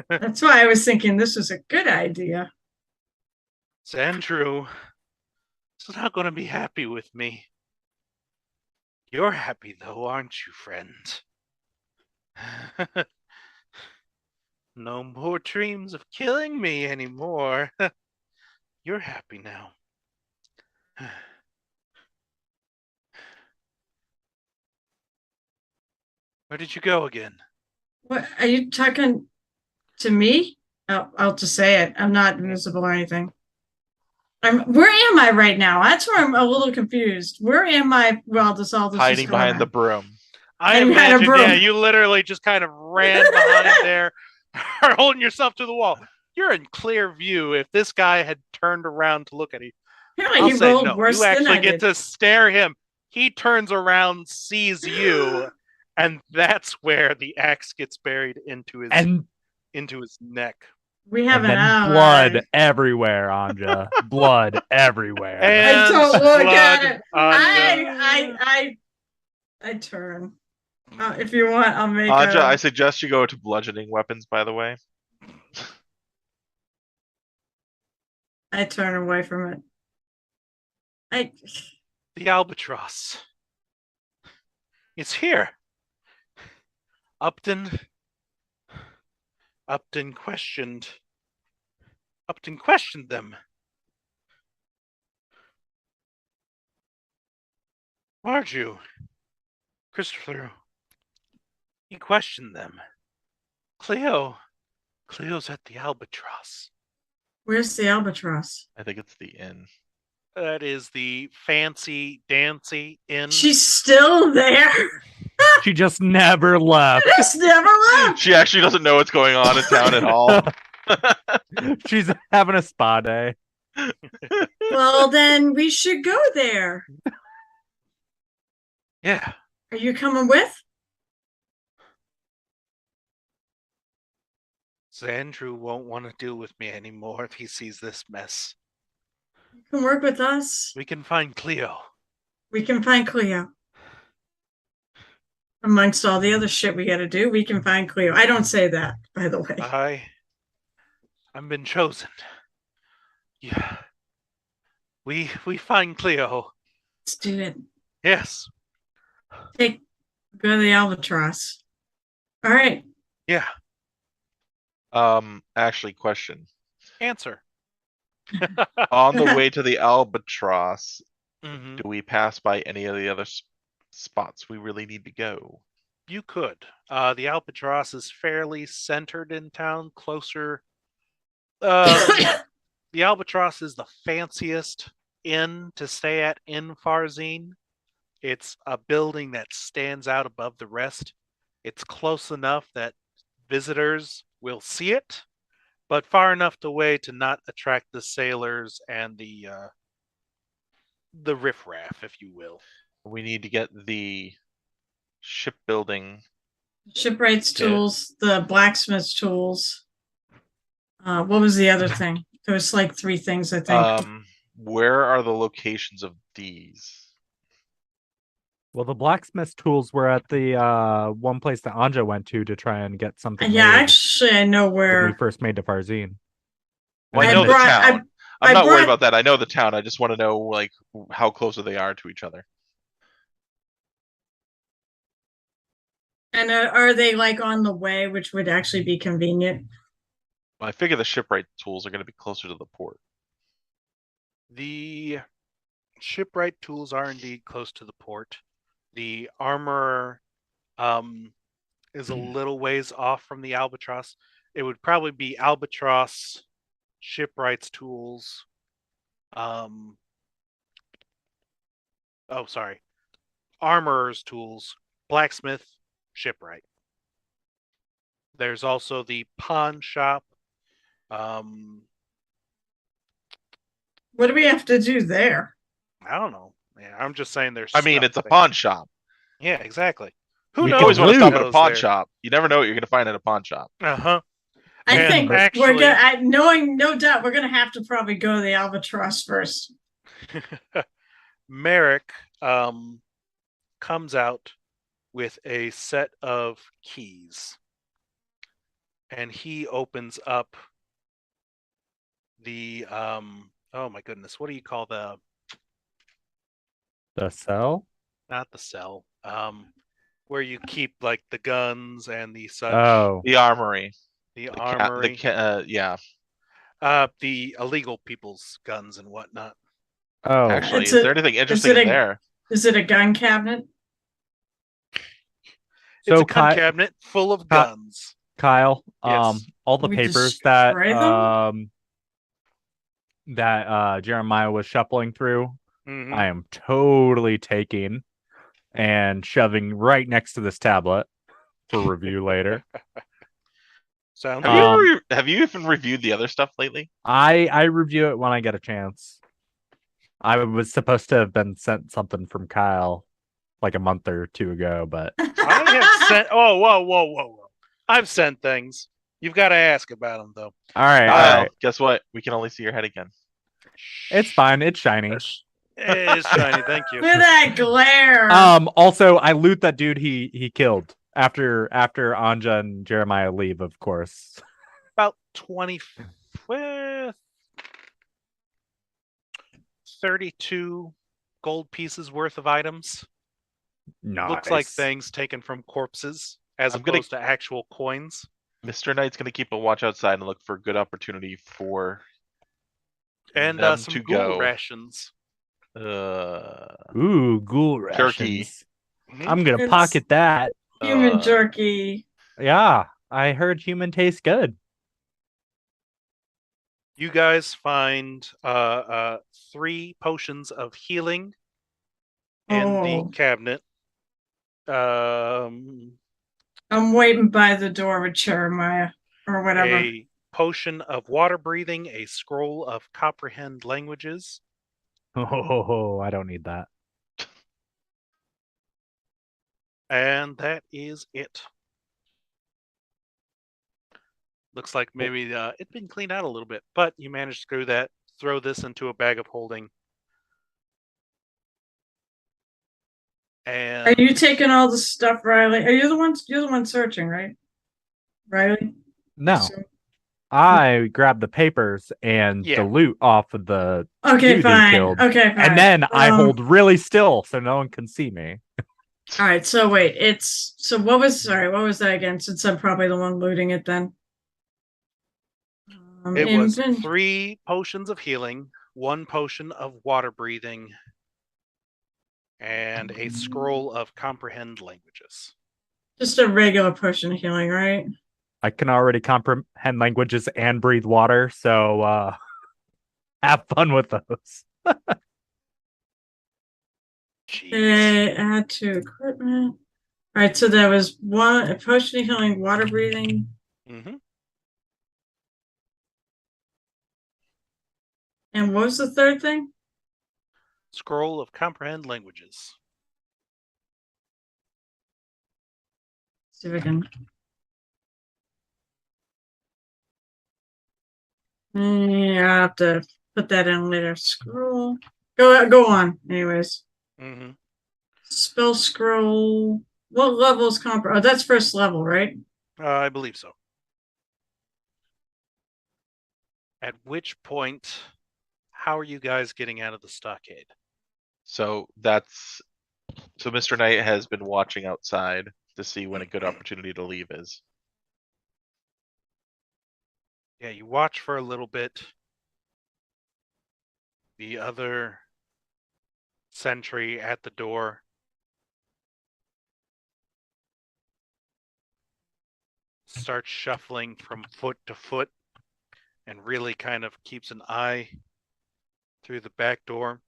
That's why I was thinking this was a good idea. Sandrew is not going to be happy with me. You're happy, though, aren't you, friend? No more dreams of killing me anymore. You're happy now. Where did you go again? What are you talking to me? I'll just say it. I'm not invisible or anything. Where am I right now? That's where I'm a little confused. Where am I while this all this Hiding is going behind the on? broom. I Hiding behind a imagine, broom. yeah, you literally just kind of ran behind there, holding yourself to the wall. You're in clear view. If this guy had turned around to look at you, Apparently I'll he say rolled no. worse You than actually I get did. to stare him. He turns around, sees you, and that's where the axe gets buried into his neck. We have and an then ally. blood everywhere, Anja. Blood everywhere. And I don't look at blood it. on I turn. If you want, I'll make Anja, I a. suggest you go to bludgeoning weapons, by the way. I turn away from it. the albatross. It's here. Upton questioned them. Marju, Christopher, he questioned them. Cleo's at the albatross. Where's the albatross? I think it's the inn. That is the fancy dancy inn. She's still there. She just never left. Just never left. She actually doesn't know what's going on in town at all. She's having a spa day. Well, then we should go there. Yeah. Are you coming with? Xandru won't want to deal with me anymore if he sees this mess. You can work with us. We can find Cleo. We can find Cleo. Amongst all the other shit we got to do, we can find Cleo. I don't say that, by the way. I'm been chosen. Yeah. We find Cleo. Let's do it. Yes. Go to the Albatross. All right. Yeah. Actually, question. Answer. On the way to the Albatross, Mhm. do we pass by any of the other spots we really need to go? You could. The Albatross is fairly centered in town, closer. The Albatross is the fanciest inn to stay at in Farzine. It's a building that stands out above the rest. It's close enough that visitors will see it, but far enough away to not attract the sailors and the riffraff, if you will. We need to get the shipbuilding. Shipwright's Okay. tools, the blacksmith's tools. What was the other thing? There was like 3 things, I think. Where are the locations of these? Well, the blacksmith's tools were at the one place that Anja went to try and get something Yeah, made actually, I know when we where. first made to Farzine. Well, I I know brought- the town. I'm I not worried brought- about that. I know the town. I just want to know like how close they are to each other. And are they like on the way, which would actually be convenient? I figure the shipwright tools are going to be closer to the port. The shipwright tools are indeed close to the port. The armor is a little ways off from the Albatross. It would probably be Albatross, shipwright's tools. Armorer's tools, blacksmith, shipwright. There's also the pawn shop. What do we have to do there? I don't know. Yeah, I'm just saying there's. I mean, stuff it's a there. pawn shop. Yeah, exactly. Who You You knows? always want to loot. stop at a goes pawn there? shop. You never know what you're going to find at a pawn shop. Uh-huh. I And think actually- we're gonna. Knowing no doubt, we're gonna have to probably go to the Albatross first. Merrick comes out with a set of keys, and he opens up the oh my goodness, what do you call the cell? not the cell, where you keep like the guns and the such. Oh, The armory. The The armory. yeah. The illegal people's guns and whatnot. oh. Actually, It's is there anything interesting in there? Is it a gun cabinet? It's So a gun Ki- cabinet full of guns. Kyle, Yes. all the We papers destroy them? that Jeremiah was shuffling through, Mhm. I am totally taking and shoving right next to this tablet for review later. Sounds Have good. you have you even reviewed the other stuff lately? I review it when I get a chance. I was supposed to have been sent something from Kyle like a month or 2 ago, but I have sent. Oh, whoa! I've sent things. You've got to ask about them though. all right, Kyle, all right. guess what? We can only see your head again. It's fine. It's shiny. It is shiny. Thank you. Look at that glare. Also, I loot that dude he killed after Anja and Jeremiah leave, of course. About 20, well, 32 gold pieces worth of items. Nice. Looks like things taken from corpses as I'm gonna- opposed to actual coins. Mr. Knight's going to keep a watch outside and look for a good opportunity for And them some to ghoul go. rations. Ooh, ghoul Jerky. rations. I'm gonna It's- pocket that. Human jerky. Yeah, I heard human tastes good. You guys find 3 potions of healing in the Oh. cabinet. I'm waiting by the door with Jeremiah or whatever. A potion of water breathing, a scroll of comprehend languages, Oh, I don't need that. and that is it. Looks like maybe it'd been cleaned out a little bit, but you managed to throw this into a bag of holding. Are And you taking all the stuff, Riley? Are you the one? You're the one searching, right? Riley? No, So- I grabbed the papers and Yeah. the loot off of the Okay, dude they fine. killed. Okay, fine. And then I hold really still so no one can see me. All right, so wait, what was that again? Since I'm probably the one looting it then. it was 3 potions of healing, 1 potion of water breathing, and a scroll of comprehend languages. Just a regular potion of healing, right? I can already comprehend languages and breathe water, so have fun with those. Jeez. Add to equipment. All right, so there was a potion of healing, water breathing. Mm-hmm. And what was the third thing? Scroll of comprehend languages. See if I can. Yeah, I'll have to put that in later. Scroll. Go on. Anyways, Mm-hmm. spell scroll. What level is comp? Oh, that's first level, right? I believe so. At which point, how are you guys getting out of the stockade? So Mr. Knight has been watching outside to see when a good opportunity to leave is. Yeah, you watch for a little bit. The other sentry at the door starts shuffling from foot to foot and really kind of keeps an eye through the back door.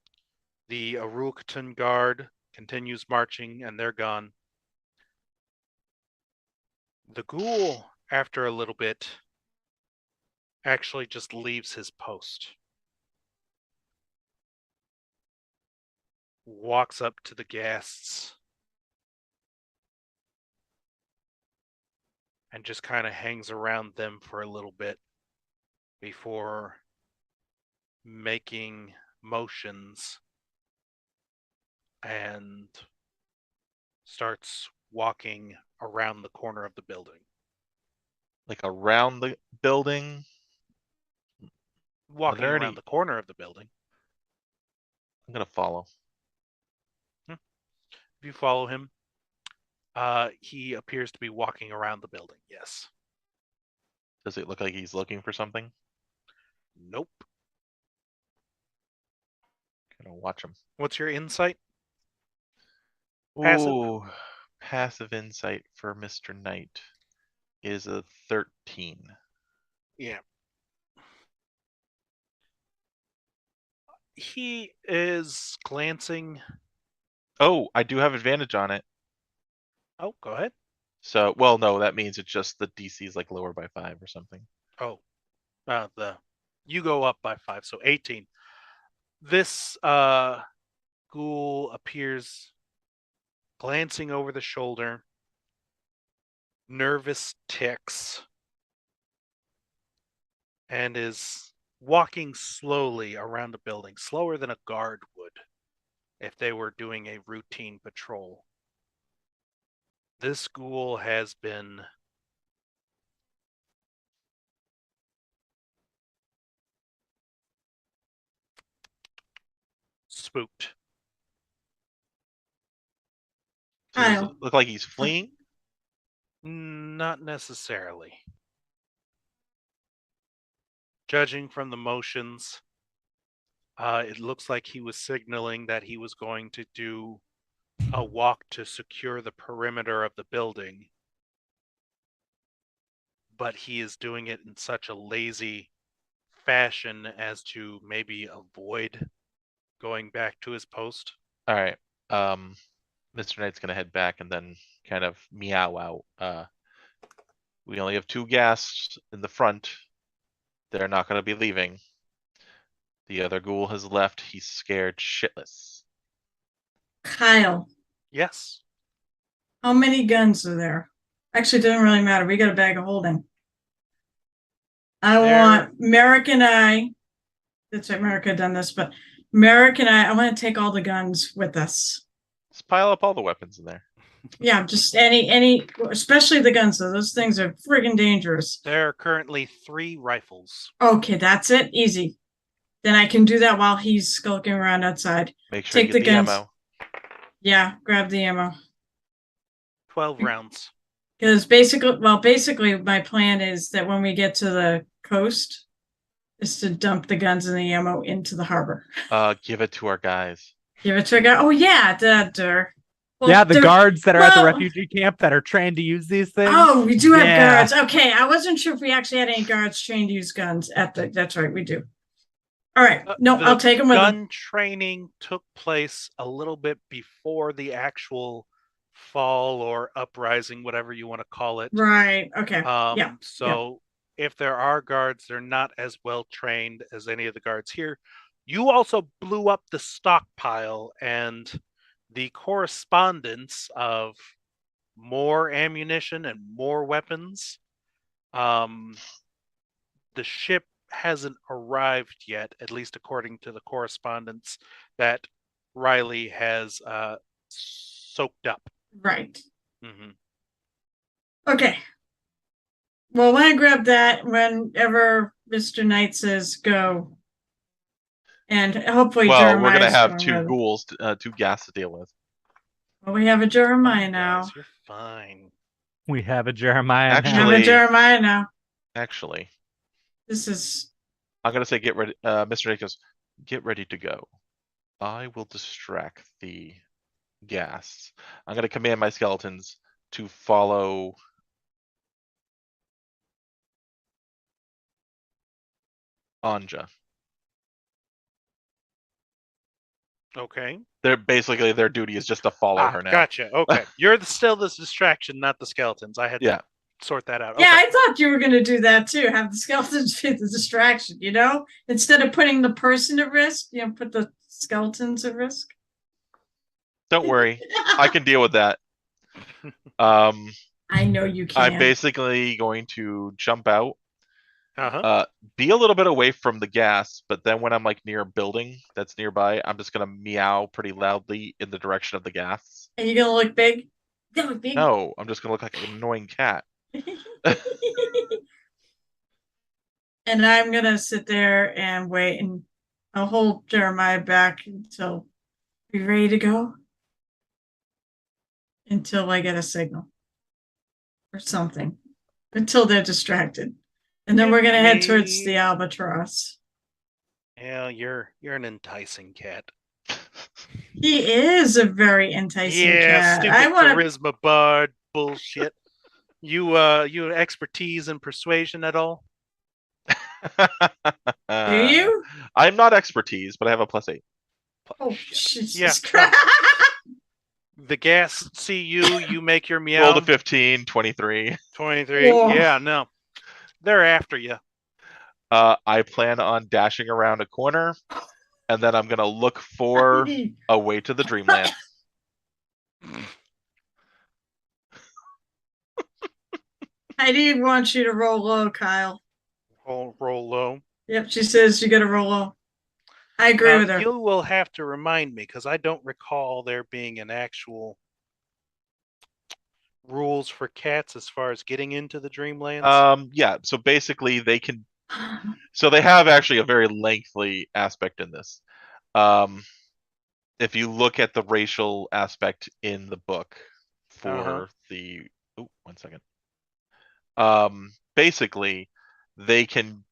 The Arukatan guard continues marching and they're gone. The ghoul, after a little bit, actually just leaves his post. Walks up to the guests and just kind of hangs around them for a little bit before making motions and starts walking around the corner of the building. Like around the building. Walking there around any- the corner of the building. I'm gonna follow. If you follow him, he appears to be walking around the building. Yes. Does it look like he's looking for something? Nope. Gonna watch him. What's your insight? Passive? Ooh, passive insight for Mr. Knight is a 13. Yeah. He is glancing. Oh, I do have advantage on it. Oh, go ahead. So, well, no, that means it's just the DC is like lower by 5 or something. Oh, you go up by 5, so 18. This ghoul appears glancing over the shoulder, nervous ticks, and is walking slowly around the building, slower than a guard would if they were doing a routine patrol. This ghoul has been spooked. So does Kyle. it look like he's fleeing? Not necessarily. Judging from the motions, it looks like he was signaling that he was going to do a walk to secure the perimeter of the building, but he is doing it in such a lazy fashion as to maybe avoid going back to his post. All right. Mr. Knight's gonna head back and then kind of meow out. We only have 2 guests in the front. They're not gonna be leaving. The other ghoul has left. He's scared shitless. Kyle, Yes. how many guns are there? Actually, it doesn't really matter. We got a bag of holding. I There- want Merrick and I. That's right, Merrick had done this, but Merrick and I want to take all the guns with us. Just pile up all the weapons in there. Yeah, just any, especially the guns. Though those things are friggin' dangerous. There are currently 3 rifles. Okay, that's it. Easy. Then I can do that while he's skulking around outside. Make sure Take you get the the guns. ammo. Yeah, grab the ammo. 12 rounds. Because basically, my plan is that when we get to the coast, is to dump the guns and the ammo into the harbor. Give it to our guys. Give it to a guy. Oh yeah, well, yeah, the guards that are at the well- refugee camp that are trained to use these things. Oh, we do have Yeah. guards. Okay, I wasn't sure if we actually had any guards trained to use guns at the. That's right, we do. All right, no, The I'll take them with them. Gun training took place a little bit before the actual fall or uprising, whatever you want to call it. Right. Okay. Yeah. So if there are guards, they're not as well trained as any of the guards here. You also blew up the stockpile, and the correspondence of more ammunition and more weapons. The ship hasn't arrived yet, at least according to the correspondence that Riley has soaked up. Right. Mm-hmm. Okay. Well, when I grab that, whenever Mr. Knight says go, and hopefully Well, Jeremiah's we're gonna have going 2 with- ghouls, 2 gas to deal with. Well, we have a Jeremiah now. Guys, you're fine. We have a Jeremiah. We have Actually- a Jeremiah now. Actually, This is I'm gonna say get ready. Mr. Knight goes, get ready to go. I will distract the gas. I'm gonna command my skeletons to follow Anja. Okay. They're basically their duty is just to follow her now. Gotcha. Okay. You're still this distraction, not the skeletons. I had Yeah. to sort that out. Yeah, Okay. I thought you were going to do that too. Have the skeletons be the distraction, instead of putting the person at risk, put the skeletons at risk. Don't worry, I can deal with that. Um, I know you can. I'm basically going to jump out, Uh-huh. be a little bit away from the gas, but then when I'm like near a building that's nearby, I'm just gonna meow pretty loudly in the direction of the gas. And you're gonna look big. You look big. No, I'm just gonna look like an annoying cat. And I'm gonna sit there and wait, and I'll hold Jeremiah back until we're ready to go. Until I get a signal or something. Until they're distracted. And then we're gonna head towards the albatross. Yeah, you're an enticing cat. He is a very enticing Yeah, cat. stupid I want to. charisma bard bullshit. You expertise in persuasion at all? Do you? I'm not expertise, but I have a +8. Oh, Shit. Jesus Yeah, Christ! The gas see you make your meow. Rolled a 15, 23. 23. Whoa. Yeah, no. They're after you. I plan on dashing around a corner, and then I'm gonna look for a way to the dreamland. Heidi wants you to roll low, Kyle. Roll low. Yep, she says you got to roll low. I agree with her. You will have to remind me because I don't recall there being an actual rules for cats as far as getting into the dreamlands. Yeah, so basically they can so they have actually a very lengthy aspect in this. If you look at the racial aspect in the book for the one second. Basically they can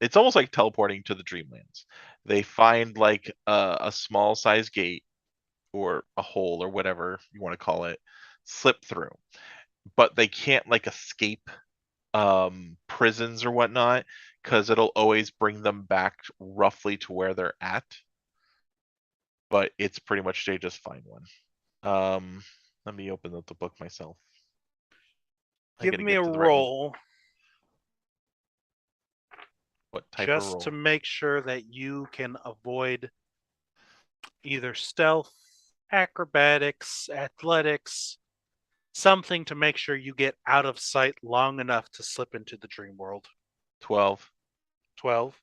it's almost like teleporting to the dreamlands. They find like a small size gate or a hole or whatever you want to call it, slip through, but they can't like escape prisons or whatnot because it'll always bring them back roughly to where they're at, but it's pretty much they just find one. Let me open up the book myself. I Give gotta me get a to the right one. roll What type of just roll? to make sure that you can avoid either stealth, acrobatics, athletics, something to make sure you get out of sight long enough to slip into the dream world. 12. 12.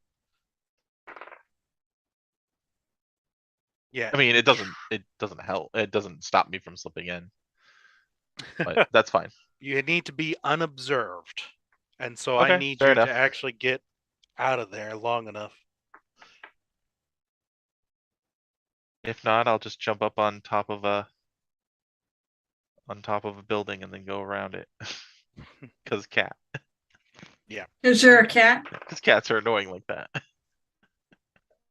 Yeah. I mean, it doesn't help. It doesn't stop me from slipping in. But that's fine. You need to be unobserved. And so I Okay, need fair you enough. to actually get out of there long enough. If not, I'll just jump up on top of a building and then go around it. Cause Is there a cat? Cause cats are annoying like that.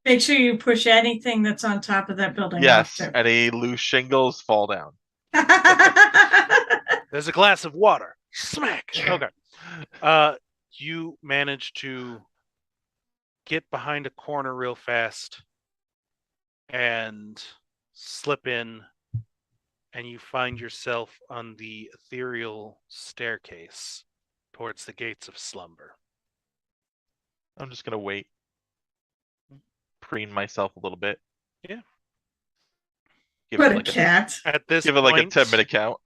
Make sure you push anything that's on top of that building Yes, off any loose shingles fall down. too. There's a glass of water. Smack. Okay. You manage to get behind a corner real fast and slip in, and you find yourself on the ethereal staircase towards the gates of slumber. I'm just gonna wait. Preen myself a little bit. Yeah. Give What it a like cat. At this give it like a point, 10-minute count.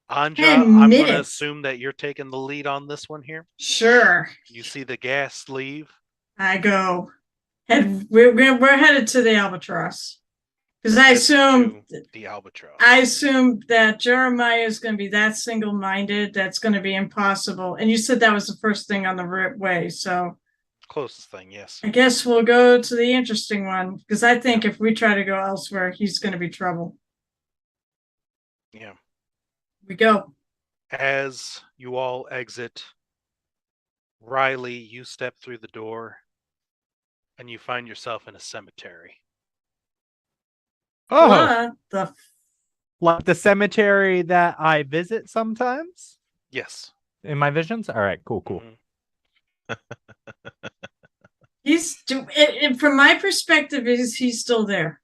Anja, 10 I'm going to minutes. assume that you're taking the lead on this one here. Sure. You see the gas leave. I go. We're headed to the Albatross. Because I assume the Albatross. I assume that Jeremiah is going to be that single-minded. That's going to be impossible. And you said that was the first thing on the way. So Closest thing, yes. I guess we'll go to the interesting one. Because I think if we try to go elsewhere, he's going to be trouble. Yeah. We go. As you all exit, Riley, you step through the door and you find yourself in a cemetery. Oh, What the like the cemetery that I visit sometimes Yes. in my visions. All right, cool. Mhm. from my perspective, is he still there?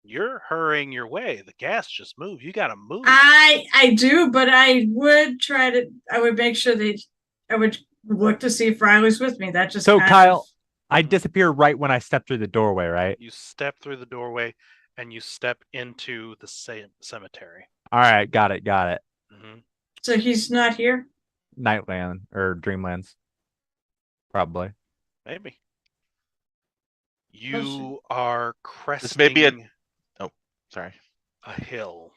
You're hurrying your way. The gas just moved. You got to move. I do, but I would make sure that I would look to see if Riley's with me. That just So Kyle, of, I disappear right when I step through the doorway, right? You step through the doorway and you step into the cemetery. All right, got it. Mm-hmm. So he's not here? Nightland or Dreamlands. Probably. Maybe. You are cresting This may be sorry. a hill.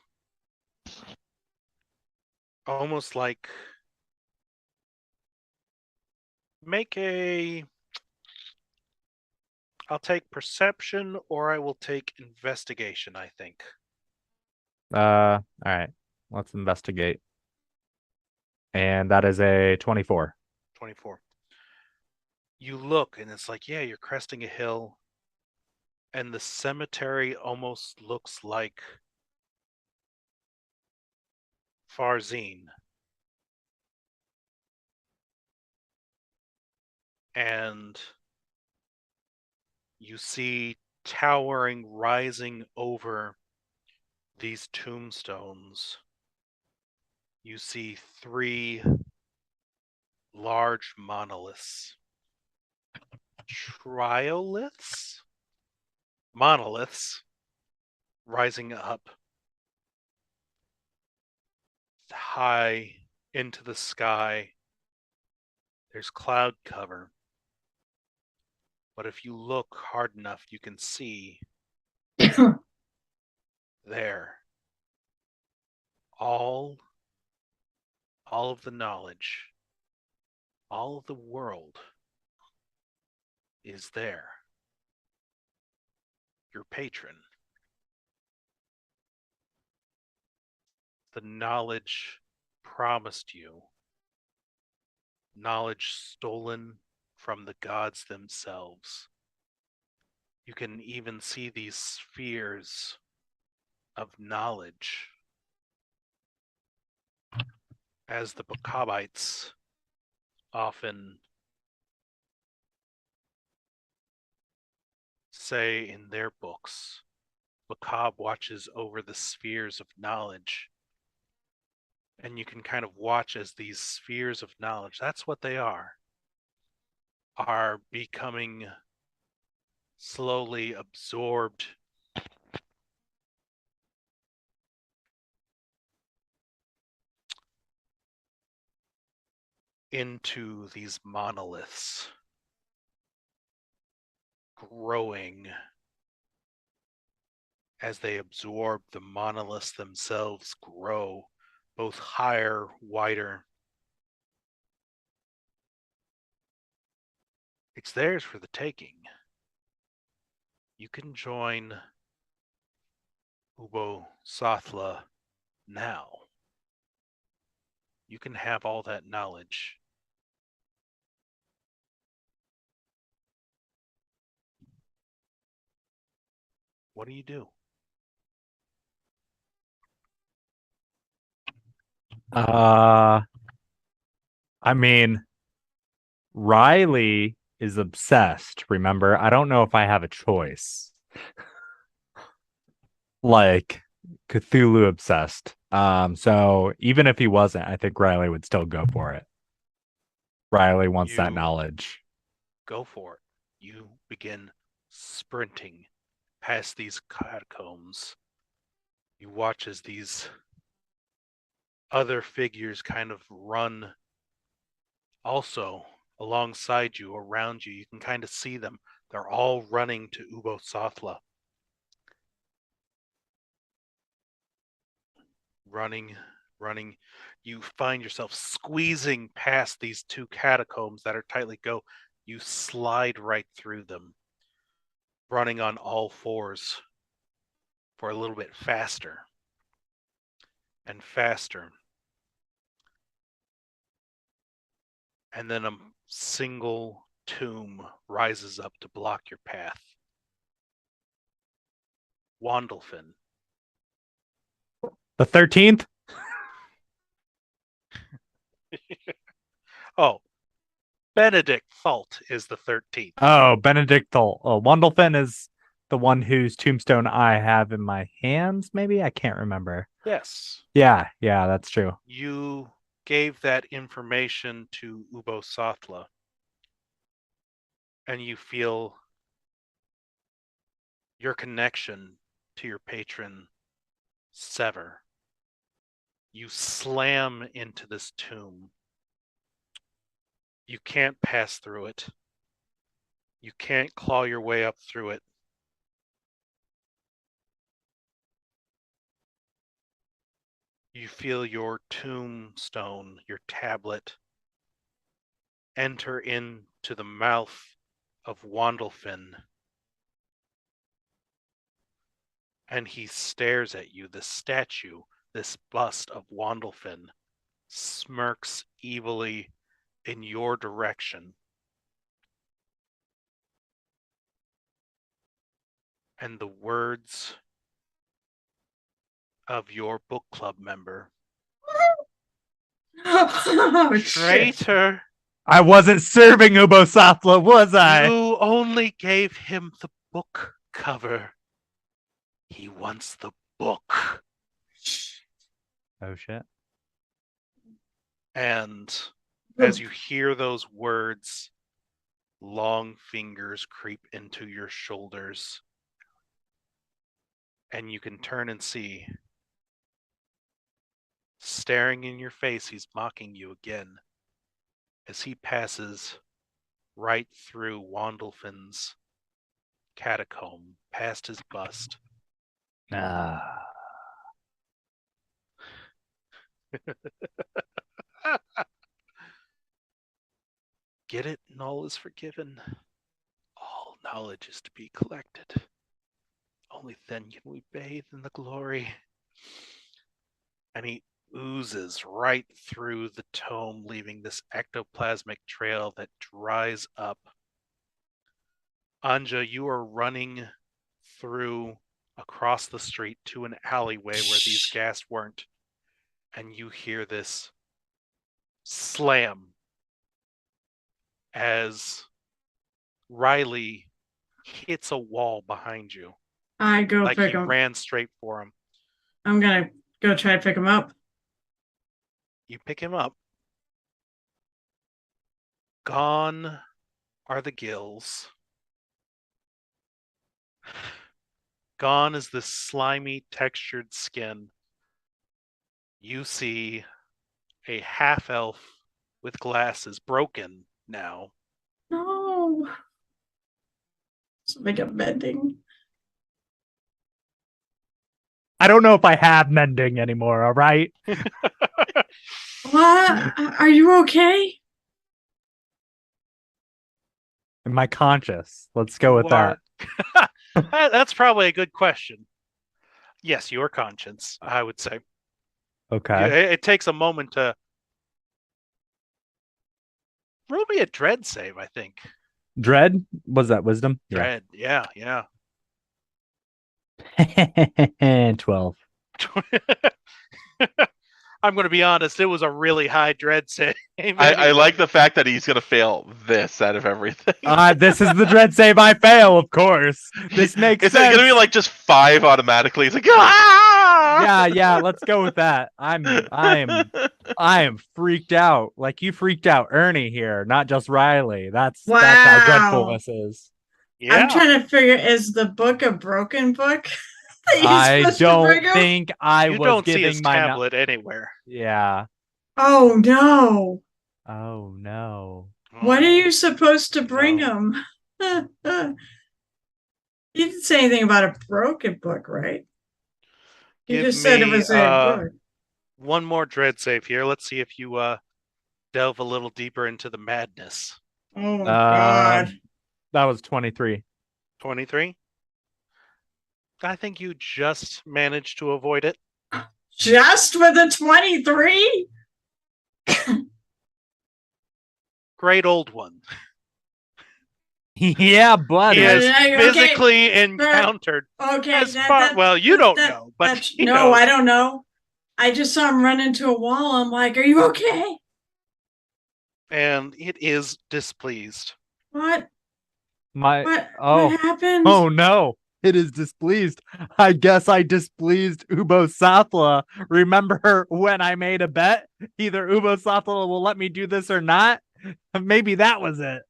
Almost like I'll take perception or I will take investigation, I think. All right. Let's investigate. And that is a 24. 24. You look and it's like, yeah, you're cresting a hill. And the cemetery almost looks like Farzine. And you see towering, rising over these tombstones. You see 3 large monoliths. Monoliths rising up high into the sky. There's cloud cover. But if you look hard enough, you can see there all of the knowledge, all of the world is there. Your patron. The knowledge promised you. Knowledge stolen from the gods themselves. You can even see these spheres of knowledge as the Bakabites often say in their books. Bakab watches over the spheres of knowledge. And you can kind of watch as these spheres of knowledge, that's what they are becoming slowly absorbed into these monoliths, growing as they absorb the monoliths themselves, grow both higher, wider. It's theirs for the taking. You can join Ubo Sothla now. You can have all that knowledge. What do you do? I mean, Riley is obsessed, remember? I don't know if I have a choice. Like Cthulhu obsessed. So even if he wasn't, I think Riley would still go for it. Riley wants that You knowledge. go for it. You begin sprinting past these catacombs. You watch as these other figures kind of run also alongside you, around you. You can kind of see them. They're all running to Ubo Sothla. Running, running. You find yourself squeezing past these two catacombs that are tightly go. You slide right through them, running on all fours for a little bit faster and faster. And then a single tomb rises up to block your path. Wandolfin. The 13th? Oh, Benedict Thalt is the 13th. Oh, Benedict Wandolfin is the one whose tombstone I have in my hands, maybe? I can't remember. Yes. Yeah, that's true. You gave that information to Ubo Sothla, and you feel your connection to your patron sever. You slam into this tomb. You can't pass through it. You can't claw your way up through it. You feel your tombstone, your tablet, enter into the mouth of Wandolfin. And he stares at you. This statue, this bust of Wandolfin, smirks evilly in your direction. And the words of your book club member, Oh, shit. traitor, I wasn't serving Ubo Sothla, was I? you only gave him the book cover. He wants the book. Oh, shit. And as you hear those words, long fingers creep into your shoulders. And you can turn and see, staring in your face, he's mocking you again as he passes right through Wandolfin's catacomb, past his bust. Get it? And all is forgiven. All knowledge is to be collected. Only then can we bathe in the glory. And he oozes right through the tome, leaving this ectoplasmic trail that dries up. Anja, you are running through across the street to an alleyway where these gas weren't, and you hear this slam as Riley hits a wall behind you. I go Like pick he him. ran straight for him. I'm gonna go try to pick him up. You pick him up. Gone are the gills. Gone is this slimy, textured skin. You see a half-elf with glass is broken now. No. It's like a bending. I don't know if I have mending anymore, all right? What? Are you okay? Am I conscious? Let's go with that. That's probably a good question. Yes, your conscience, I would say. Okay. It takes a moment to roll me a dread save, I think. Dread? Was that wisdom? Dread, yeah. Yeah. 12. I'm going to be honest, it was a really high dread save. I like the fact that he's gonna fail this out of everything. This is the dread save I fail, of course. This makes It's sense. gonna be like just 5 automatically. It's like ah! Yeah, let's go with that. I am freaked out. Like you freaked out Ernie here, not just Riley. That's how Wow. dreadful this is. Yeah. I'm trying to figure, is the book a broken book? that he's I supposed to don't bring him? think I You was don't see giving his my tablet anywhere. Yeah. Oh no. Oh no. What are you supposed to bring No. him? You didn't say anything about a broken book, right? You Give just said it me, was a book. one more dread save here. Let's see if you delve a little deeper into the madness. Oh God. That was 23. 23. I think you just managed to avoid it. Just with a 23? Great old one. Yeah, buddy. He has Okay. physically encountered. Okay. As far, well, you don't know, but he no, knows. I don't know. I just saw him run into a wall. I'm like, are you okay? And it is displeased. What? My What happened? Oh no. It is displeased. I guess I displeased Ubo Sathla. Remember when I made a bet? Either Ubo Sathla will let me do this or not. Maybe that was it.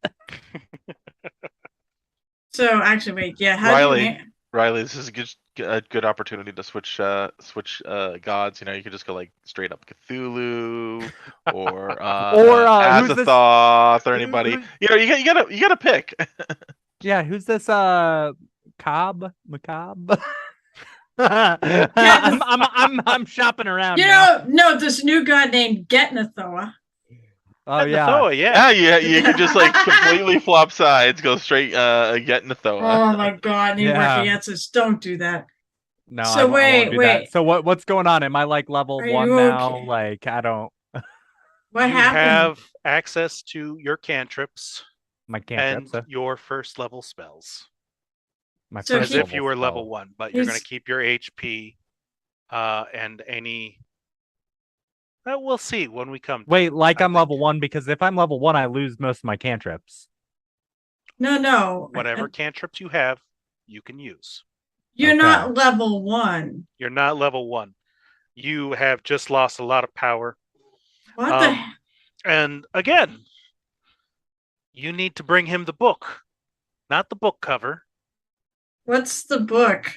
So actually, wait, yeah, how do you? Riley, this is a good opportunity to switch gods. You know, you could just go like straight up Cthulhu or who's this- Azathoth or anybody. You know, you gotta pick. Yeah, who's this Macabre? I'm shopping around. You know, no, this new god named Getnathoa. Oh yeah. Nathoa, yeah. You could just like completely flop sides, go straight get Nathoa. Oh my God, New Yeah. Answers, don't do that. No, So I won't wait. do that. So what's going on? Am I like level Are 1 you now? okay? Like I don't What You happened? have access to your cantrips my and cantrips. your first level spells. My So first As if level you were spell. level 1, but you're going He's- to keep your HP and any. We'll see when we come. Wait, like I I'm think. level 1 because if I'm level 1, I lose most of my cantrips. No. Whatever cantrips you have, you can use. You're Okay. not level 1. You're not level 1. You have just lost a lot of power. What the? And again, you need to bring him the book, not the book cover. What's the book?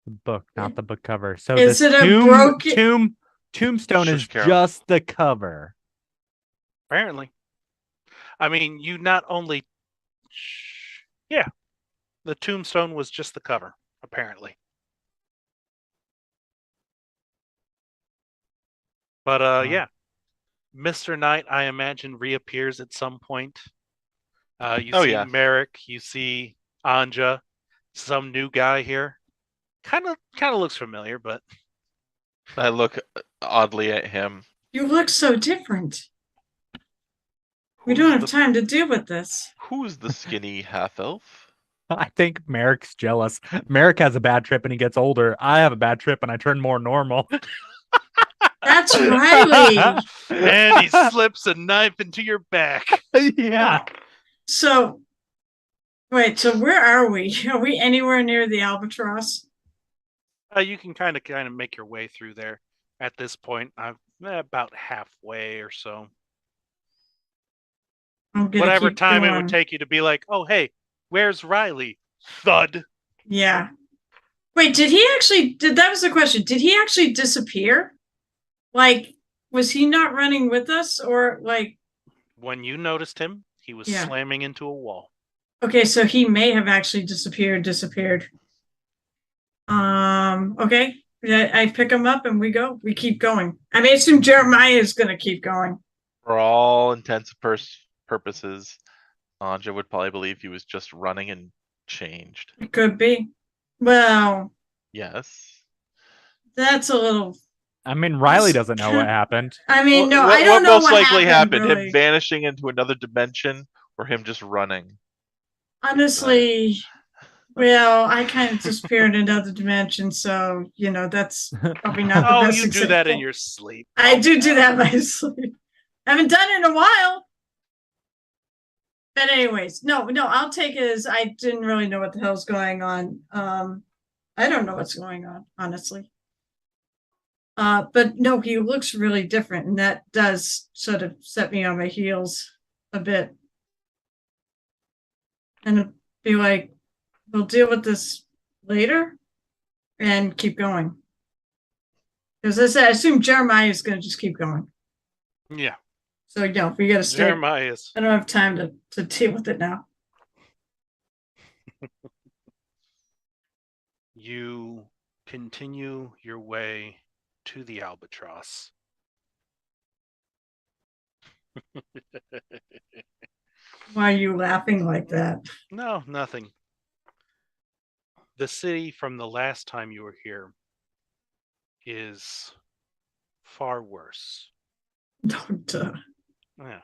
The book, not the book cover. So Is this it a broken- tombstone is Shush, Carol. just the cover. Apparently. I mean, you not only. Yeah. The tombstone was just the cover, apparently. But yeah. Mr. Knight, I imagine, reappears at some point. You see Merrick, you see Anja, some new guy here. Kind of looks familiar, but I look oddly at him. You look so different. We don't have time to deal with this. Who's the skinny half elf? I think Merrick's jealous. Merrick has a bad trip and he gets older. I have a bad trip and I turn more normal. That's Riley. and he slips a knife into your back. Yeah. So, wait. So where are we? Are we anywhere near the albatross? You can kind of make your way through there at this point. I'm about halfway or so. Whatever time it would take you to be like, oh, hey, where's Riley? Thud. Yeah. Wait, that was the question. Did he actually disappear? Like, was he not running with us or like, When you noticed him, he was Yeah. slamming into a wall. okay, so he may have actually disappeared. Okay. I pick him up and we keep going. I mean, I assume Jeremiah is going to keep going. For all intents and purposes, Anja would probably believe he was just running and changed. It could be. Well, Yes. that's a little. I mean, Riley doesn't know what happened. I mean, no, what, I don't know most what likely happened. really. Him vanishing into another dimension, or him just running. Honestly, well, I kind of disappeared in another dimension, so that's probably not the Oh, best you example. do that in your sleep. I do that in my sleep. I haven't done it in a while. But anyways, no, I'll take it as I didn't really know what the hell's going on. I don't know what's going on, honestly. But no, he looks really different, and that does sort of set me on my heels a bit. And be like, we'll deal with this later and keep going. Because as I said, I assume Jeremiah is going to just keep going. Yeah. So, we got to stay. Jeremiah is. I don't have time to deal with it now. You continue your way to the Albatross. Why are you laughing like that? No, nothing. The city from the last time you were here is far worse. Don't. Yeah.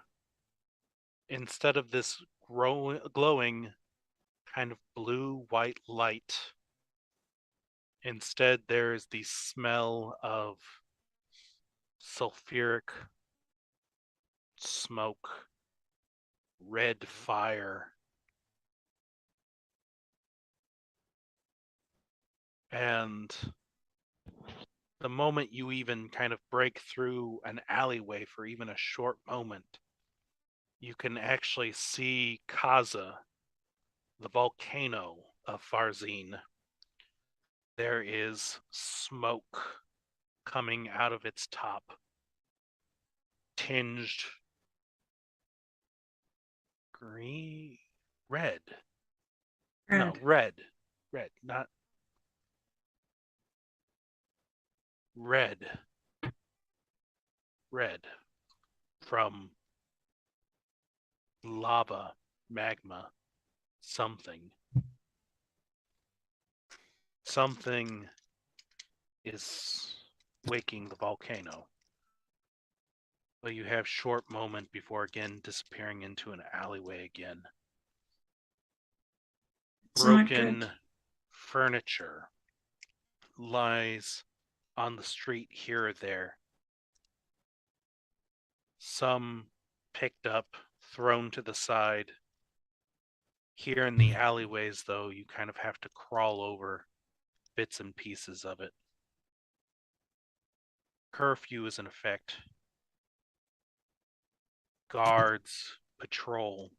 Instead of this glowing kind of blue-white light, instead there is the smell of sulfuric smoke, red fire, and the moment you even kind of break through an alleyway for even a short moment, you can actually see Kaza, the volcano of Farzine. There is smoke coming out of its top, tinged green, red. No, red, not red, from lava, magma, something. Something is waking the volcano. But you have short moment before again disappearing into an alleyway again. Broken furniture lies on the street here or there. Some picked up, thrown to the side. Here in the alleyways, though, you kind of have to crawl over bits and pieces of it. Curfew is in effect. Guards patrol.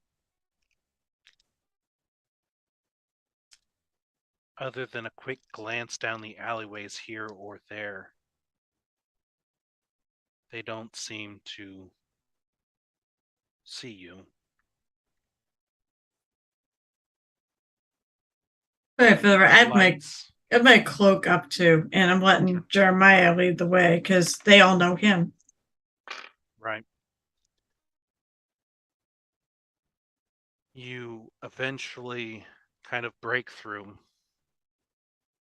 Other than a quick glance down the alleyways here or there, they don't seem to see you. Okay, I have my cloak up too, and I'm letting Jeremiah lead the way because they all know him. Right. You eventually kind of break through,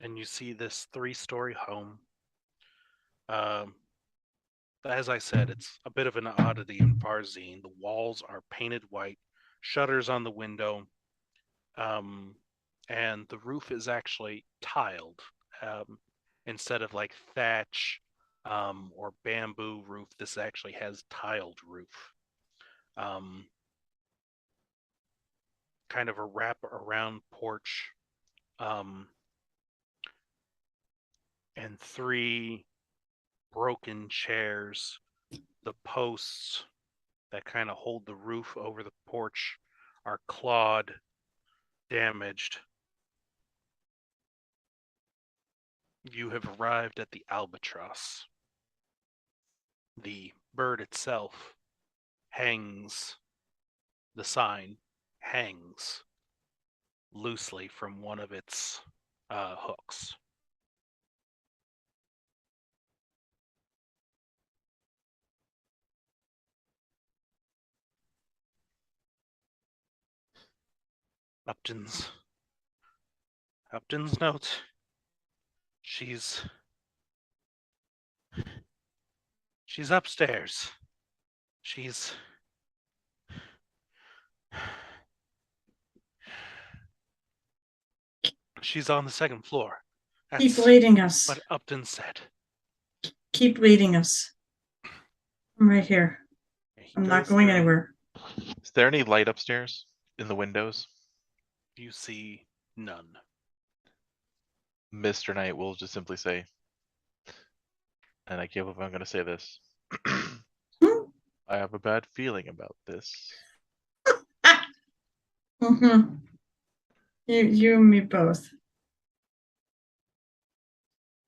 and you see this 3-story home. As I said, it's a bit of an oddity in Farzine. The walls are painted white, shutters on the window, and the roof is actually tiled instead of like thatch or bamboo roof. This actually has tiled roof. Kind of a wrap around porch, and 3 broken chairs. The posts that kind of hold the roof over the porch are clawed, damaged. You have arrived at the albatross. The bird itself hangs, the sign hangs loosely from one of its hooks. Upton's note. She's upstairs. She's on the second floor. Keep That's leading us. what Upton said. Keep leading us. I'm right here. He I'm not goes going through. anywhere. Is there any light upstairs in the windows? You see none. Mr. Knight will just simply say, and I can't believe I'm going to say this. I have a bad feeling about this. Mm-hmm. You and me both.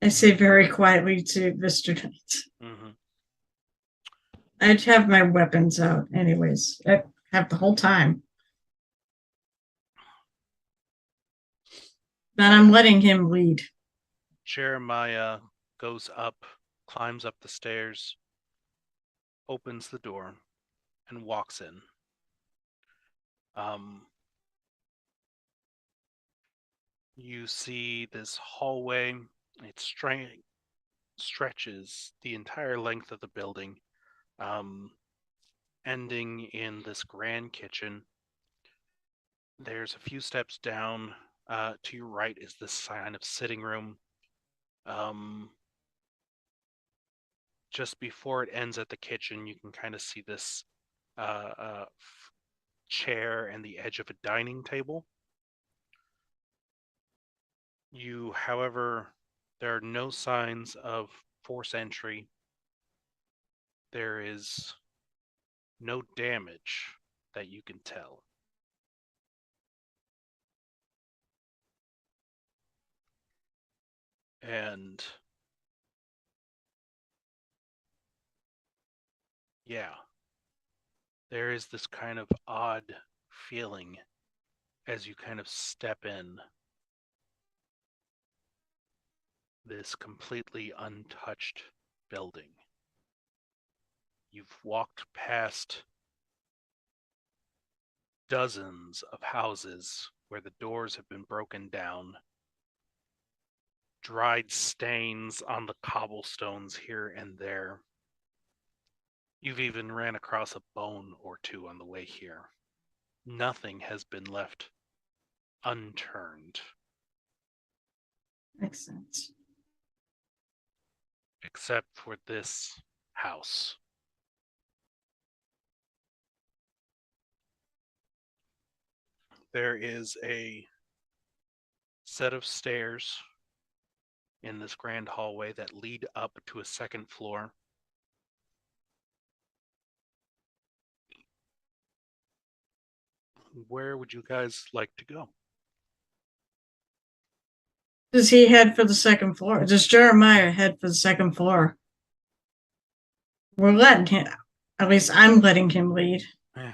I say very quietly to Mr. Knight. Mm-hmm. I'd have my weapons out anyways. I have the whole time. Then I'm letting him lead. Jeremiah goes up, climbs up the stairs, opens the door, and walks in. You see this hallway. It stretches the entire length of the building, ending in this grand kitchen. There's a few steps down. To your right is this sign of sitting room. Just before it ends at the kitchen, you can kind of see this chair and the edge of a dining table. However, there are no signs of force entry. There is no damage that you can tell. And yeah, there is this kind of odd feeling as you kind of step in this completely untouched building. You've walked past dozens of houses where the doors have been broken down, dried stains on the cobblestones here and there. You've even ran across a bone or two on the way here. Nothing has been left unturned. Makes sense. Except for this house. There is a set of stairs in this grand hallway that lead up to a second floor. Where would you guys like to go? Does he head for the second floor? Does Jeremiah head for the second floor? We're letting him, at least I'm letting him lead. Yeah.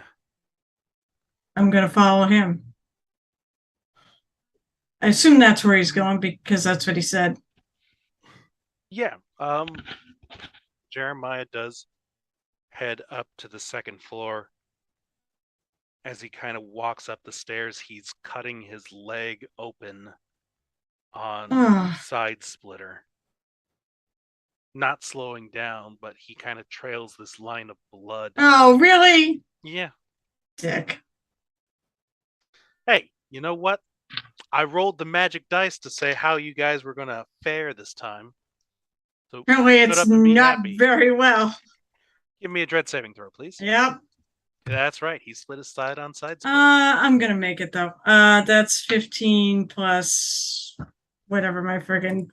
I'm going to follow him. I assume that's where he's going because that's what he said. Yeah. Jeremiah does head up to the second floor. As he kind of walks up the stairs, he's cutting his leg open on side splitter. Not slowing down, but he kind of trails this line of blood. Oh, really? Yeah. Dick. Hey, you know what? I rolled the magic dice to say how you guys were going to fare this time. So apparently it's not happy. Very well. Give me a dread saving throw, please. Yep. That's right. He split his side on side split. I'm going to make it, though. That's 15 plus whatever my friggin'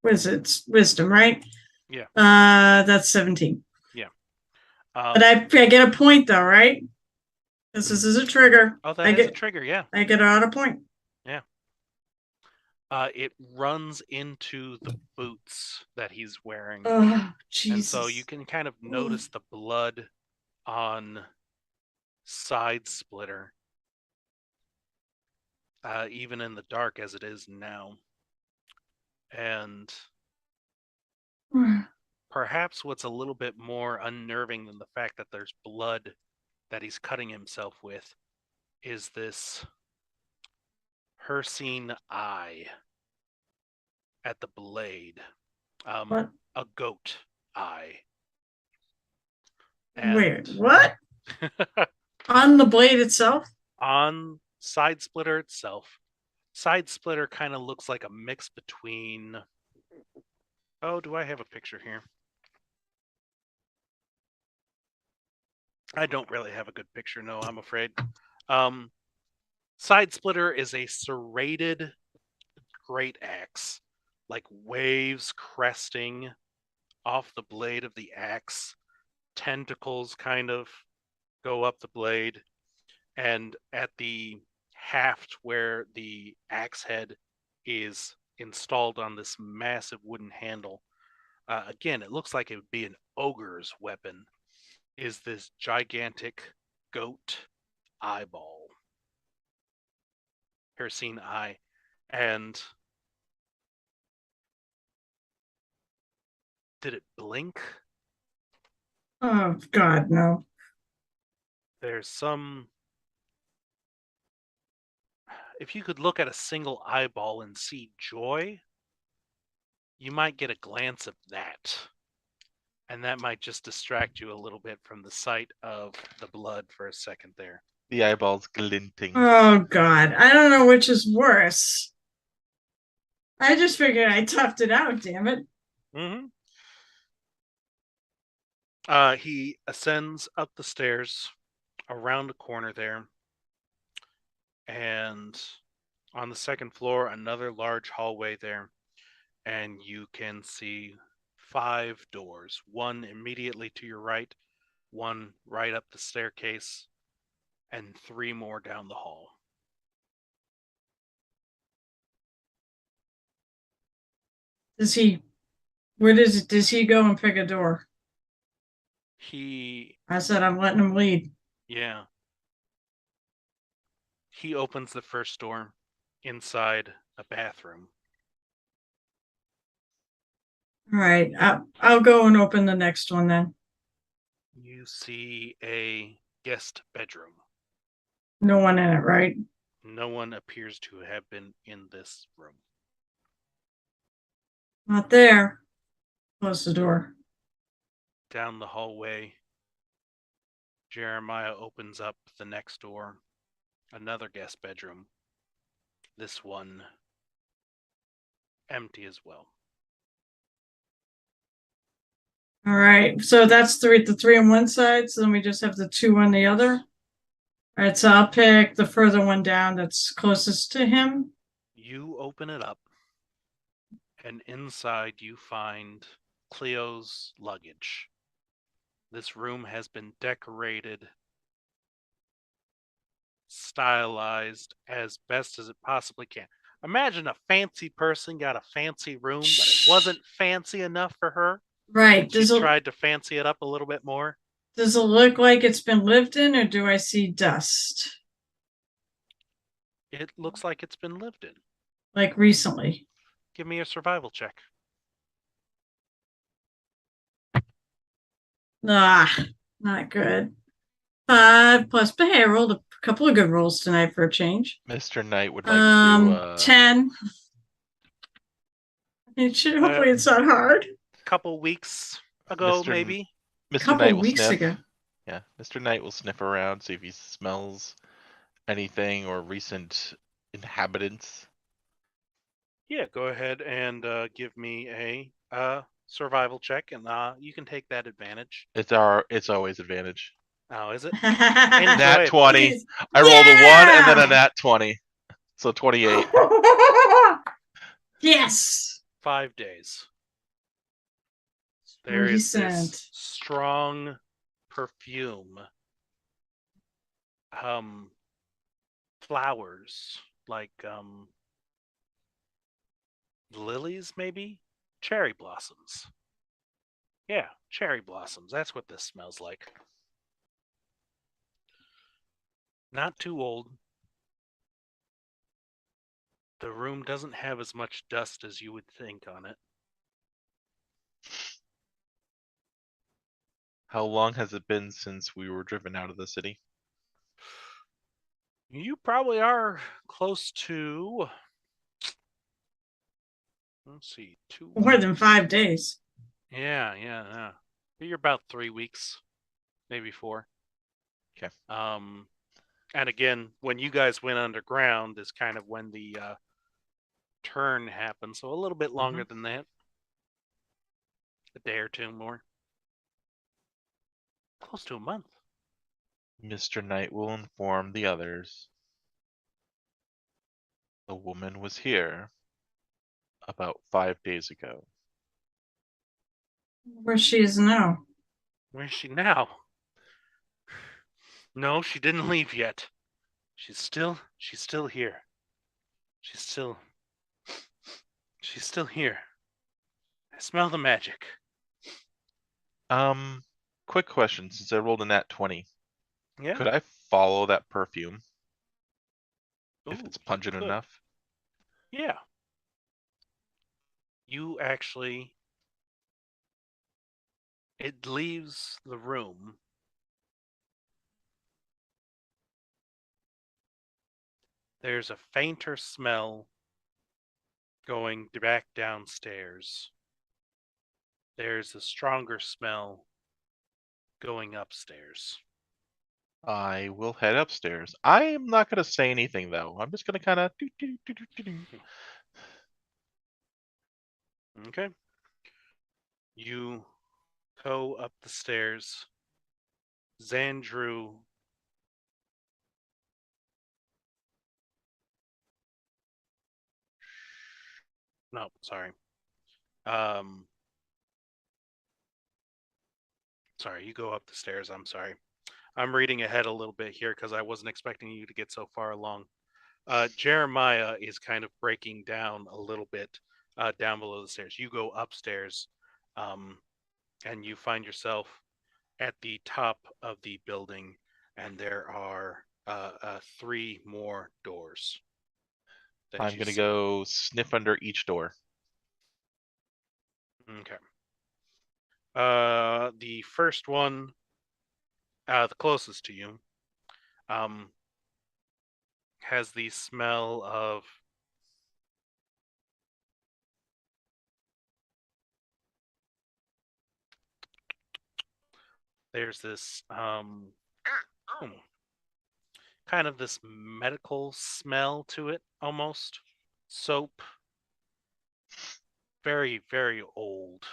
wisdom, right? Yeah. That's 17. Yeah. But I get a point, though, right? Because this is a trigger. Oh, that is a trigger, yeah. I get out a point. Yeah. It runs into the boots that he's wearing. Oh, Jesus. And so you can kind of notice the blood on Side Splitter, even in the dark as it is now. And perhaps what's a little bit more unnerving than the fact that there's blood that he's cutting himself with is this Hircine eye at the blade. What? A goat eye. Wait, what? On the blade itself? On Side Splitter itself. Side Splitter kind of looks like a mix between... Oh, do I have a picture here? I don't really have a good picture, no, I'm afraid. Side Splitter is a serrated great axe, like waves cresting off the blade of the axe. Tentacles kind of go up the blade, and at the haft where the axe head is installed on this massive wooden handle, again, it looks like it would be an ogre's weapon, is this gigantic goat eyeball. Hircine eye. And did it blink? Oh, God, no. There's some... If you could look at a single eyeball and see joy, you might get a glance of that. And that might just distract you a little bit from the sight of the blood for a second there. The eyeballs glinting. Oh, God. I don't know which is worse. I just figured I toughed it out, damn it. Mm-hmm. He ascends up the stairs, around a corner there, and on the second floor, another large hallway there, and you can see 5 doors, one immediately to your right, one right up the staircase, and 3 more down the hall. Does he go and pick a door? I said I'm letting him lead. Yeah. He opens the first door inside a bathroom. All right, I'll go and open the next one then. You see a guest bedroom. No one in it, right? No one appears to have been in this room. Not there. Close the door. Down the hallway, Jeremiah opens up the next door. Another guest bedroom. This one empty as well. All right, so that's the 3 on one side, so then we just have the 2 on the other. All right, so I'll pick the further one down that's closest to him. You open it up, and inside you find Cleo's luggage. This room has been decorated, stylized as best as it possibly can. Imagine a fancy person got a fancy room, but it wasn't fancy enough for her. Right. She tried to fancy it up a little bit more. Does it look like it's been lived in, or do I see dust? It looks like it's been lived in. Like recently? Give me a survival check. Ah, not good. 5 plus, but hey, I rolled a couple of good rolls tonight for a change. Mr. Knight would like to 10. Hopefully it's not hard. Couple weeks ago, maybe. Mr. Knight will sniff. Yeah, Mr. Knight will sniff around, see if he smells anything or recent inhabitants. Yeah, go ahead and give me a survival check, and you can take that advantage. It's always advantage. Oh, is it? Nat 20. I rolled a 1 and then a nat 20. So 28. Yes. 5 days. There is this strong perfume. Flowers, like lilies, maybe? Cherry blossoms. Yeah, cherry blossoms. That's what this smells like. Not too old. The room doesn't have as much dust as you would think on it. How long has it been since we were driven out of the city? You probably are close to, let's see, 2 weeks. More than 5 days. Yeah. You're about 3 weeks, maybe 4. Okay. And again, when you guys went underground is kind of when the turn happened, so a little bit longer than that. A day or 2 more. Close to a month. Mr. Knight will inform the others. The woman was here about 5 days ago. Where she is now. Where's she now? No, she didn't leave yet. She's still here. She's still here. I smell the magic. Quick question, since I rolled a nat 20. Yeah. Could I follow that perfume if Ooh, it's pungent you could. enough? Yeah. You actually, it leaves the room. There's a fainter smell going back downstairs. There's a stronger smell going upstairs. I will head upstairs. I am not going to say anything though. I'm just going to kind of. Okay. You go up the stairs. Xandru no, sorry. Sorry, you go up the stairs. I'm sorry. I'm reading ahead a little bit here because I wasn't expecting you to get so far along. Jeremiah is kind of breaking down a little bit down below the stairs. You go upstairs, and you find yourself at the top of the building, and there are 3 more doors. I'm going to go sniff under each door. Okay. The first one, the closest to you, has the smell of there's this kind of this medical smell to it almost. Soap. Very, very old.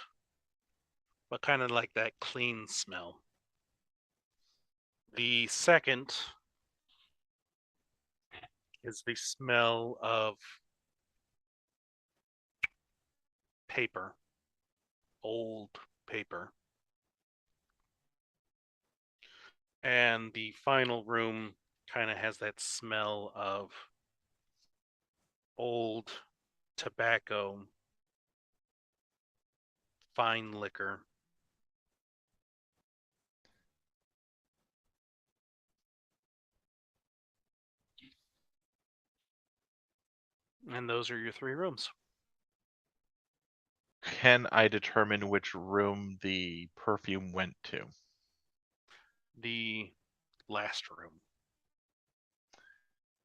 But kind of like that clean smell. The second is the smell of paper. Old paper. And the final room kind of has that smell of old tobacco, fine liquor. And those are your 3 rooms. Can I determine which room the perfume went to? The last room.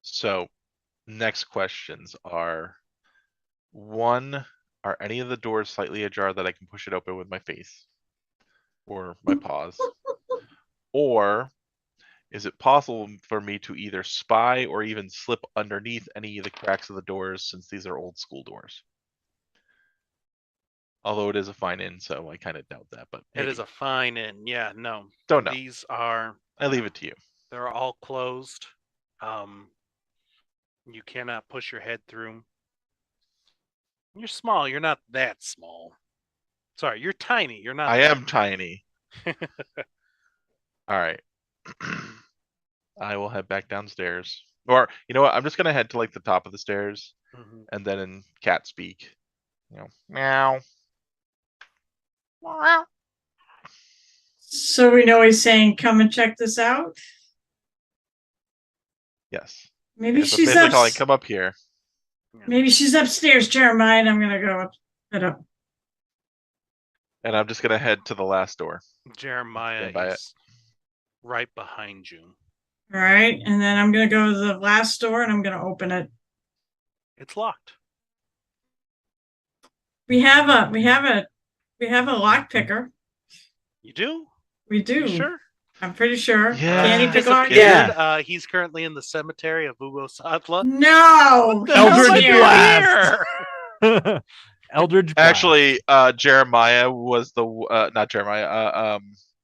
So, next questions are: 1, are any of the doors slightly ajar that I can push it open with my face or my paws? Or is it possible for me to either spy or even slip underneath any of the cracks of the doors, since these are old school doors? Although it is a fine inn, so I kind of doubt that, but maybe. It is a fine inn. Yeah, no. Don't know. These are, I leave it to you. they're all closed. You cannot push your head through. You're small. You're not that small. Sorry, you're tiny. You're not. I am tiny. All right. I will head back downstairs. Or, you know what? I'm just going to head to like the top of the stairs Mhm. and then in cat speak, Meow. So we know he's saying, "Come and check this out." Yes. Maybe It's she's basically up. calling, come up here. Maybe she's upstairs, Jeremiah. And I'm gonna go up. Head up. And I'm just gonna head to the last door. Jeremiah Stand by it. is right behind you. All right, and then I'm gonna go to the last door and I'm gonna open it. It's locked. We have a lock picker. You do? We do. You sure? I'm pretty sure. Yeah. Can he pick lock? Disappeared. Yeah. He's currently in the cemetery of Ugo-Satla. No. Eldritch Here. Blast. Eldritch Blast. Actually, Jeremiah was the not Jeremiah.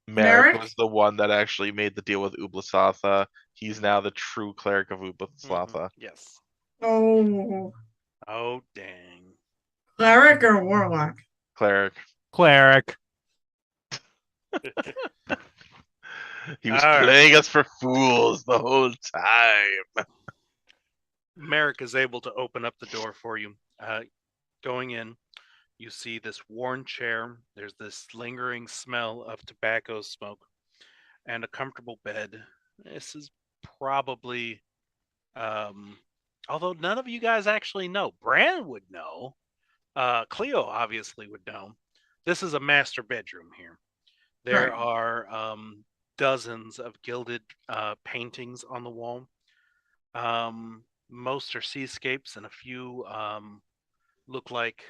Merrick Merrick? was the one that actually made the deal with Ublasatha. He's now the true cleric of Ublasatha. Yes. Oh, Oh, dang. cleric or warlock? Cleric. Cleric. He was All right. playing us for fools the whole time. Merrick is able to open up the door for you. Going in, you see this worn chair. There's this lingering smell of tobacco smoke and a comfortable bed. This is probably, although none of you guys actually know. Bran would know. Cleo obviously would know. This is a master bedroom here. There Right. are dozens of gilded paintings on the wall. Most are seascapes, and a few look like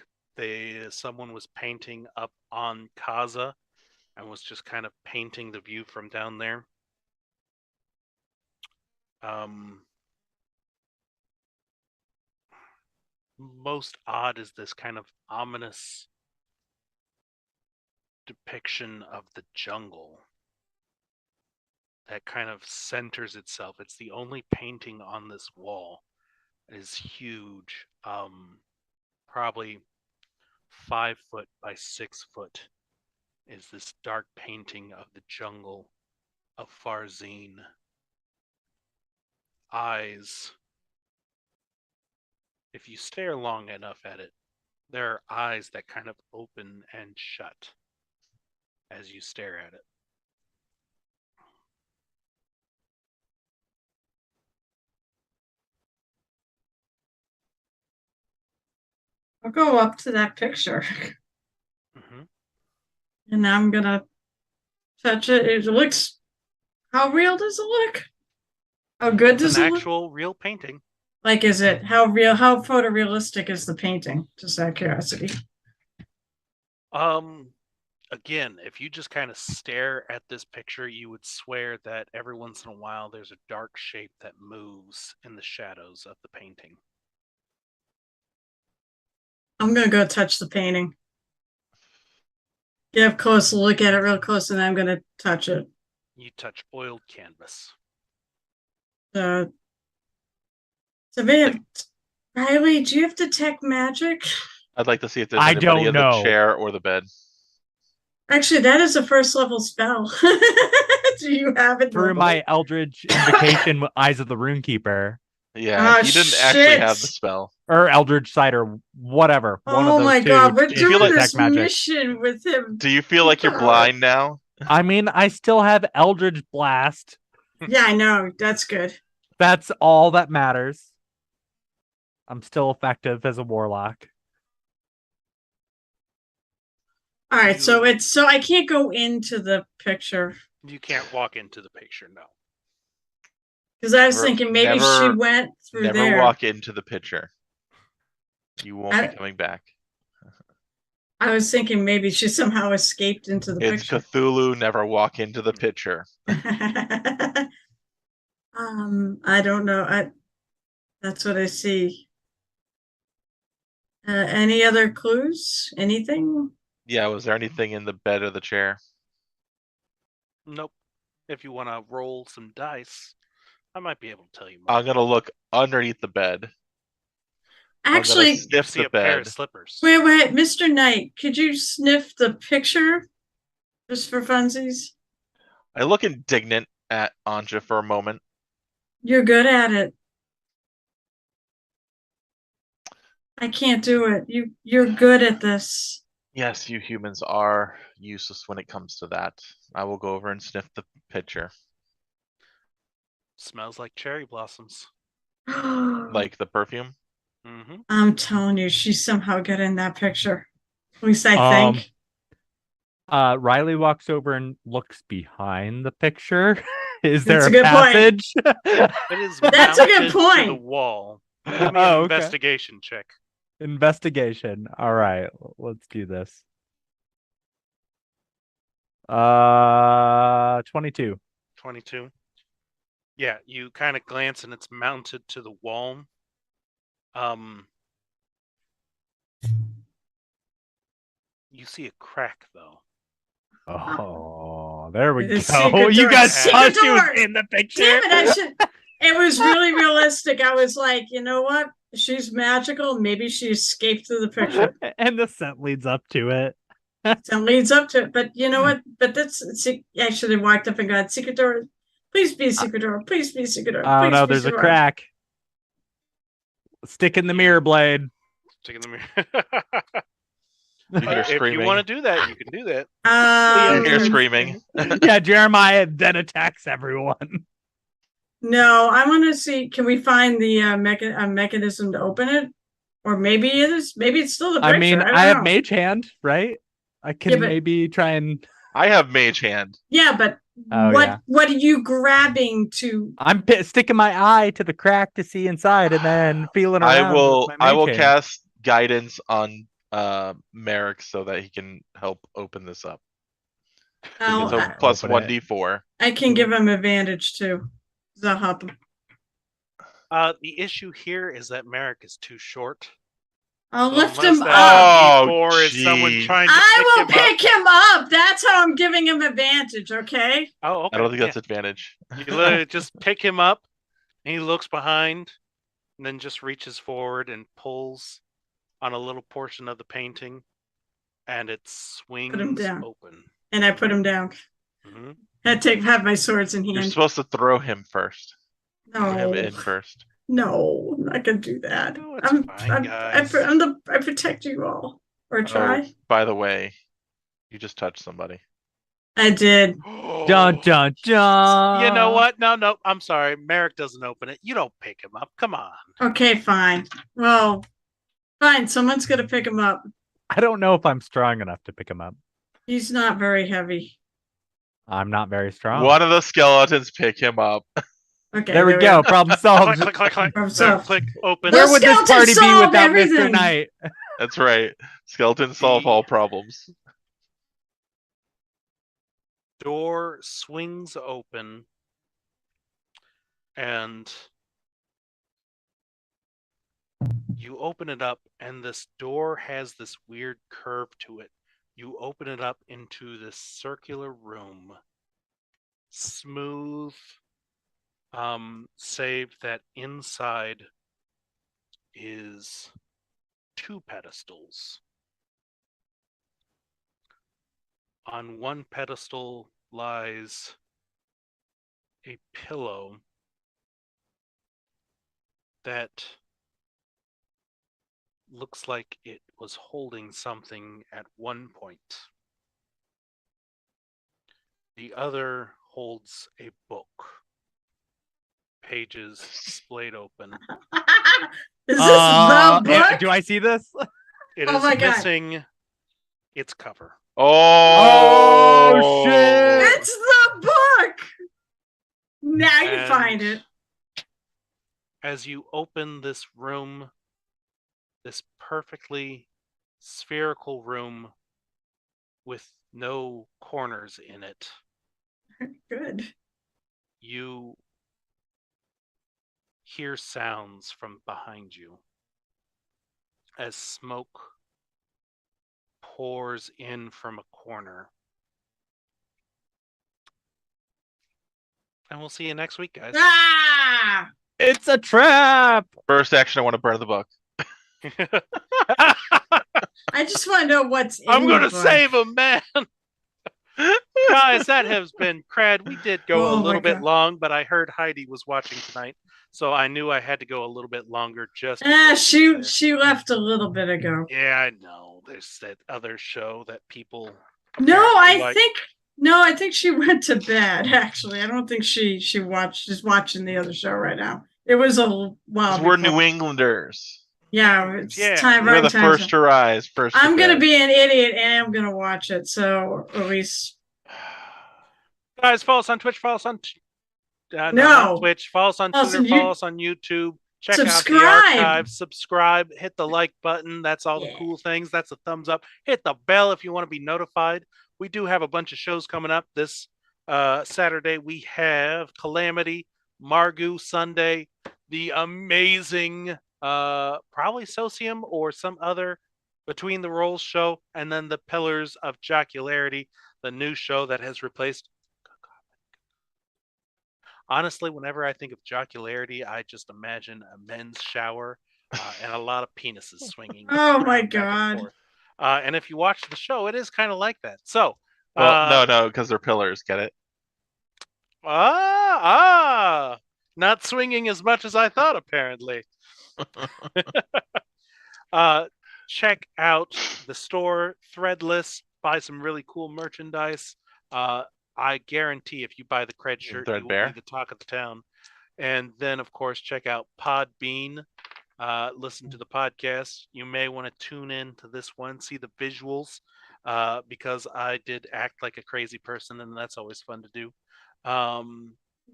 someone was painting up on Kaza and was just kind of painting the view from down there. Most odd is this kind of ominous depiction of the jungle that kind of centers itself. It's the only painting on this wall. It is huge, probably 5 foot by 6 foot is this dark painting of the jungle of Farzine. Eyes. If you stare long enough at it, there are eyes that kind of open and shut as you stare at it. I'll go up to that picture Mm-hmm. and I'm gonna touch it. It looks. How real does it look? How good It's does an it look? actual real painting. Like, is it how real? How photorealistic is the painting? Just out of curiosity. Again, if you just kind of stare at this picture, you would swear that every once in a while there's a dark shape that moves in the shadows of the painting. I'm gonna go touch the painting. Get up close, look at it real close, and then I'm gonna touch it. You touch oiled canvas. So man, Riley, do you have detect magic? I'd like to see if there's I anybody don't in know. the chair or the bed. Actually, that is a first level spell. Do you have it? Through normally? my Eldritch Invocation with Eyes of the Runekeeper. Yeah, Ah, he didn't actually shit. have the spell. Or Eldritch Sight or whatever. One of Oh those my two god, we're Do you feel doing like this mission with him. Do you feel like you're God. blind now? I mean, I still have Eldritch Blast. Yeah, I know. That's good. That's all that matters. I'm still effective as a warlock. All right, so I can't go into the picture You can't walk into the picture, no. because I was Never- thinking maybe she never- went through Never there. walk into the picture. You won't be coming back. I was thinking maybe she somehow escaped into the It's picture. Cthulhu, never walk into the picture. I don't know. That's what I see. Any other clues? Anything? Yeah, was there anything in the bed or the chair? Nope. If you want to roll some dice, I might be able to tell you more. I'm gonna look underneath the bed. Actually, You sniff see the a pair bed. of slippers. wait, Mr. Knight, could you sniff the picture just for funsies? I look indignant at Anja for a moment. You're good at it. I can't do it. You're good at this. Yes, you humans are useless when it comes to that. I will go over and sniff the picture. Smells like cherry blossoms. Like the perfume? Mm-hmm. I'm telling you, she somehow got in that picture. At least I think. Riley walks over and looks behind the picture. Is That's there a a good point. passage? It is That's a good mounted to the point. wall. Give me Oh, an okay. investigation check. Investigation. All right, let's do this. 22. 22. Yeah, you kind of glance and it's mounted to the wall. You see a crack though. Oh, there we The go. secret You door. got Secret touched. She was door. in the picture. Damn it! It was really realistic. I was like, you know what? She's magical. Maybe she escaped through the picture. And the scent leads up to it. So leads up to it. But you know what? But that's I should have walked up and got secret door. Please be a secret door. Please be a secret door. Oh Please no, be there's a secret door. crack. Stick in the mirror blade. Stick in the mirror. You hear If you screaming. want to do that, you can do that. You hear screaming. Yeah, Jeremiah then attacks everyone. No, I want to see. Can we find the mechanism to open it? Or maybe it is. Maybe it's still the picture. I mean, don't I have know. mage hand, right? I can Yeah, but- maybe try and. I have mage hand. Yeah, but Oh, what yeah. what are you grabbing to? I'm sticking my eye to the crack to see inside, and then feeling around. I will with my I will mage hand. cast guidance on Merrick so that he can help open this up. I'll- It's a I- plus open it. 1d4. I can give him advantage too. I'll help him. The issue here is that Merrick is too short. I'll So lift unless him that up. D4 is someone geez. trying to I will pick him up. pick him up. That's how I'm giving him advantage. Okay. Oh, okay. I don't think yeah. that's advantage. You literally just pick him up, and he looks behind, and then just reaches forward and pulls on a little portion of the painting, and it swings down. open. And I put him down. Mhm. I have my swords in You're hand. supposed to throw him first. Throw him No, in first. no, I'm not gonna do that. No, it's fine, guys. I protect you all, or try. Oh, by the way, you just touched somebody. I did. Dun dun dun. You know what? No, I'm sorry. Merrick doesn't open it. You don't pick him up. Come on. Okay, fine. Well, fine. Someone's gonna pick him up. I don't know if I'm strong enough to pick him up. He's not very heavy. I'm not very strong. One of the skeletons pick him up. Okay, There we go. Problem solved. Click, click, click. Problem There, solved. click, open. Well, Where would this skeletons party be solve without Mr. everything. Knight? That's right. Skeletons solve all problems. Door swings open, and you open it up, and this door has this weird curve to it. You open it up into this circular room, smooth, save that inside is 2 pedestals. On one pedestal lies a pillow that looks like it was holding something at one point. The other holds a book, pages splayed open. Is this the book? Do I see this? It Oh is my God. missing its cover. Oh, shit. It's the book. Now you And find it. As you open this room, this perfectly spherical room with no corners in it, Good. you hear sounds from behind you as smoke pours in from a corner. And we'll see you next week, guys. Ah! It's a trap. First action, I want to burn the book. I just want to know what's in I'm the gonna book. save him, man. Guys, that has been CRED. We did go Oh a my little bit God. long, but I heard Heidi was watching tonight, so I knew I had to go a little bit longer. Just She left a little bit ago. Yeah, I know. There's that other show that people. No, apparently I think she went to bed. Actually, I don't think she's watching the other show right now. It was a while. 'Cause we're before. New Englanders. Yeah, it's Yeah. time. We're right the time first to rise. First. I'm to gonna bed. be an idiot and I'm gonna watch it. So at least Guys, follow us on Twitch. Follow us on No. not Twitch. Follow us on Follow us Twitter. on Follow us on YouTube. Check out the Subscribe. archive. Subscribe. Hit the like button. That's all the Yeah. cool things. That's a thumbs up. Hit the bell if you want to be notified. We do have a bunch of shows coming up this Saturday. We have Calamity, Margu Sunday, the amazing probably Socium or some other Between the Rolls show, and then the Pillars of Jocularity, the new show that has replaced. Honestly, whenever I think of jocularity, I just imagine a men's shower and a lot of penises swinging. Oh my around back and God. forth. And if you watch the show, it is kind of like that. So, Well, no, because they're pillars. Get it? Not swinging as much as I thought, apparently. Check out the store, Threadless. Buy some really cool merchandise. I guarantee if you buy the CRED shirt, you will be the talk of the town. And then, of course, check out Podbean. Listen to the podcast. You may want to tune in to this one, see the visuals, because I did act like a crazy person, and that's always fun to do.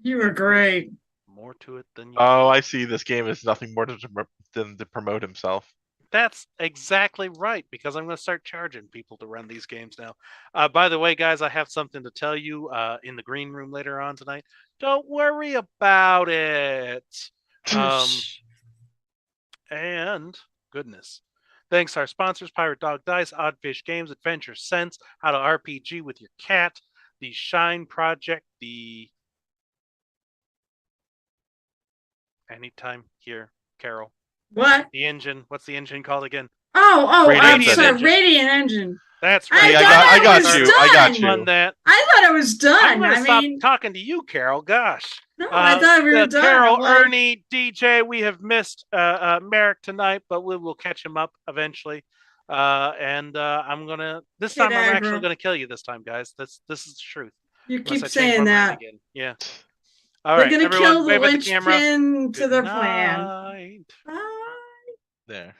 You were great. More to it than you. Oh, I see. This game is nothing more than to promote himself. That's exactly right, because I'm going to start charging people to run these games now. By the way, guys, I have something to tell you in the green room later on tonight. Don't worry about it. And goodness. Thanks to our sponsors, Pirate Dog Dice, Oddfish Games, Adventure Sense, How to RPG with Your Cat, the Shine Project, the Anytime Here, Carol. What? The engine. What's the engine called again? I'm Radiant sorry. Engine. Radiant Engine. That's I right. I got was you. done. I got you. On that. I thought it was done. I'm going to stop mean, talking to you, Carol. Gosh. no, I thought we were done. Carol, Like, Ernie, DJ, we have missed Merrick tonight, but we will catch him up eventually. I'm gonna. This Kid time, I'm aggro. actually gonna kill you. This time, guys. This is the truth. you Unless keep I change saying my mind that. again. Yeah. All They're right, gonna everyone, kill the wave at the camera. linchpin to Good their plan. night. Bye. There.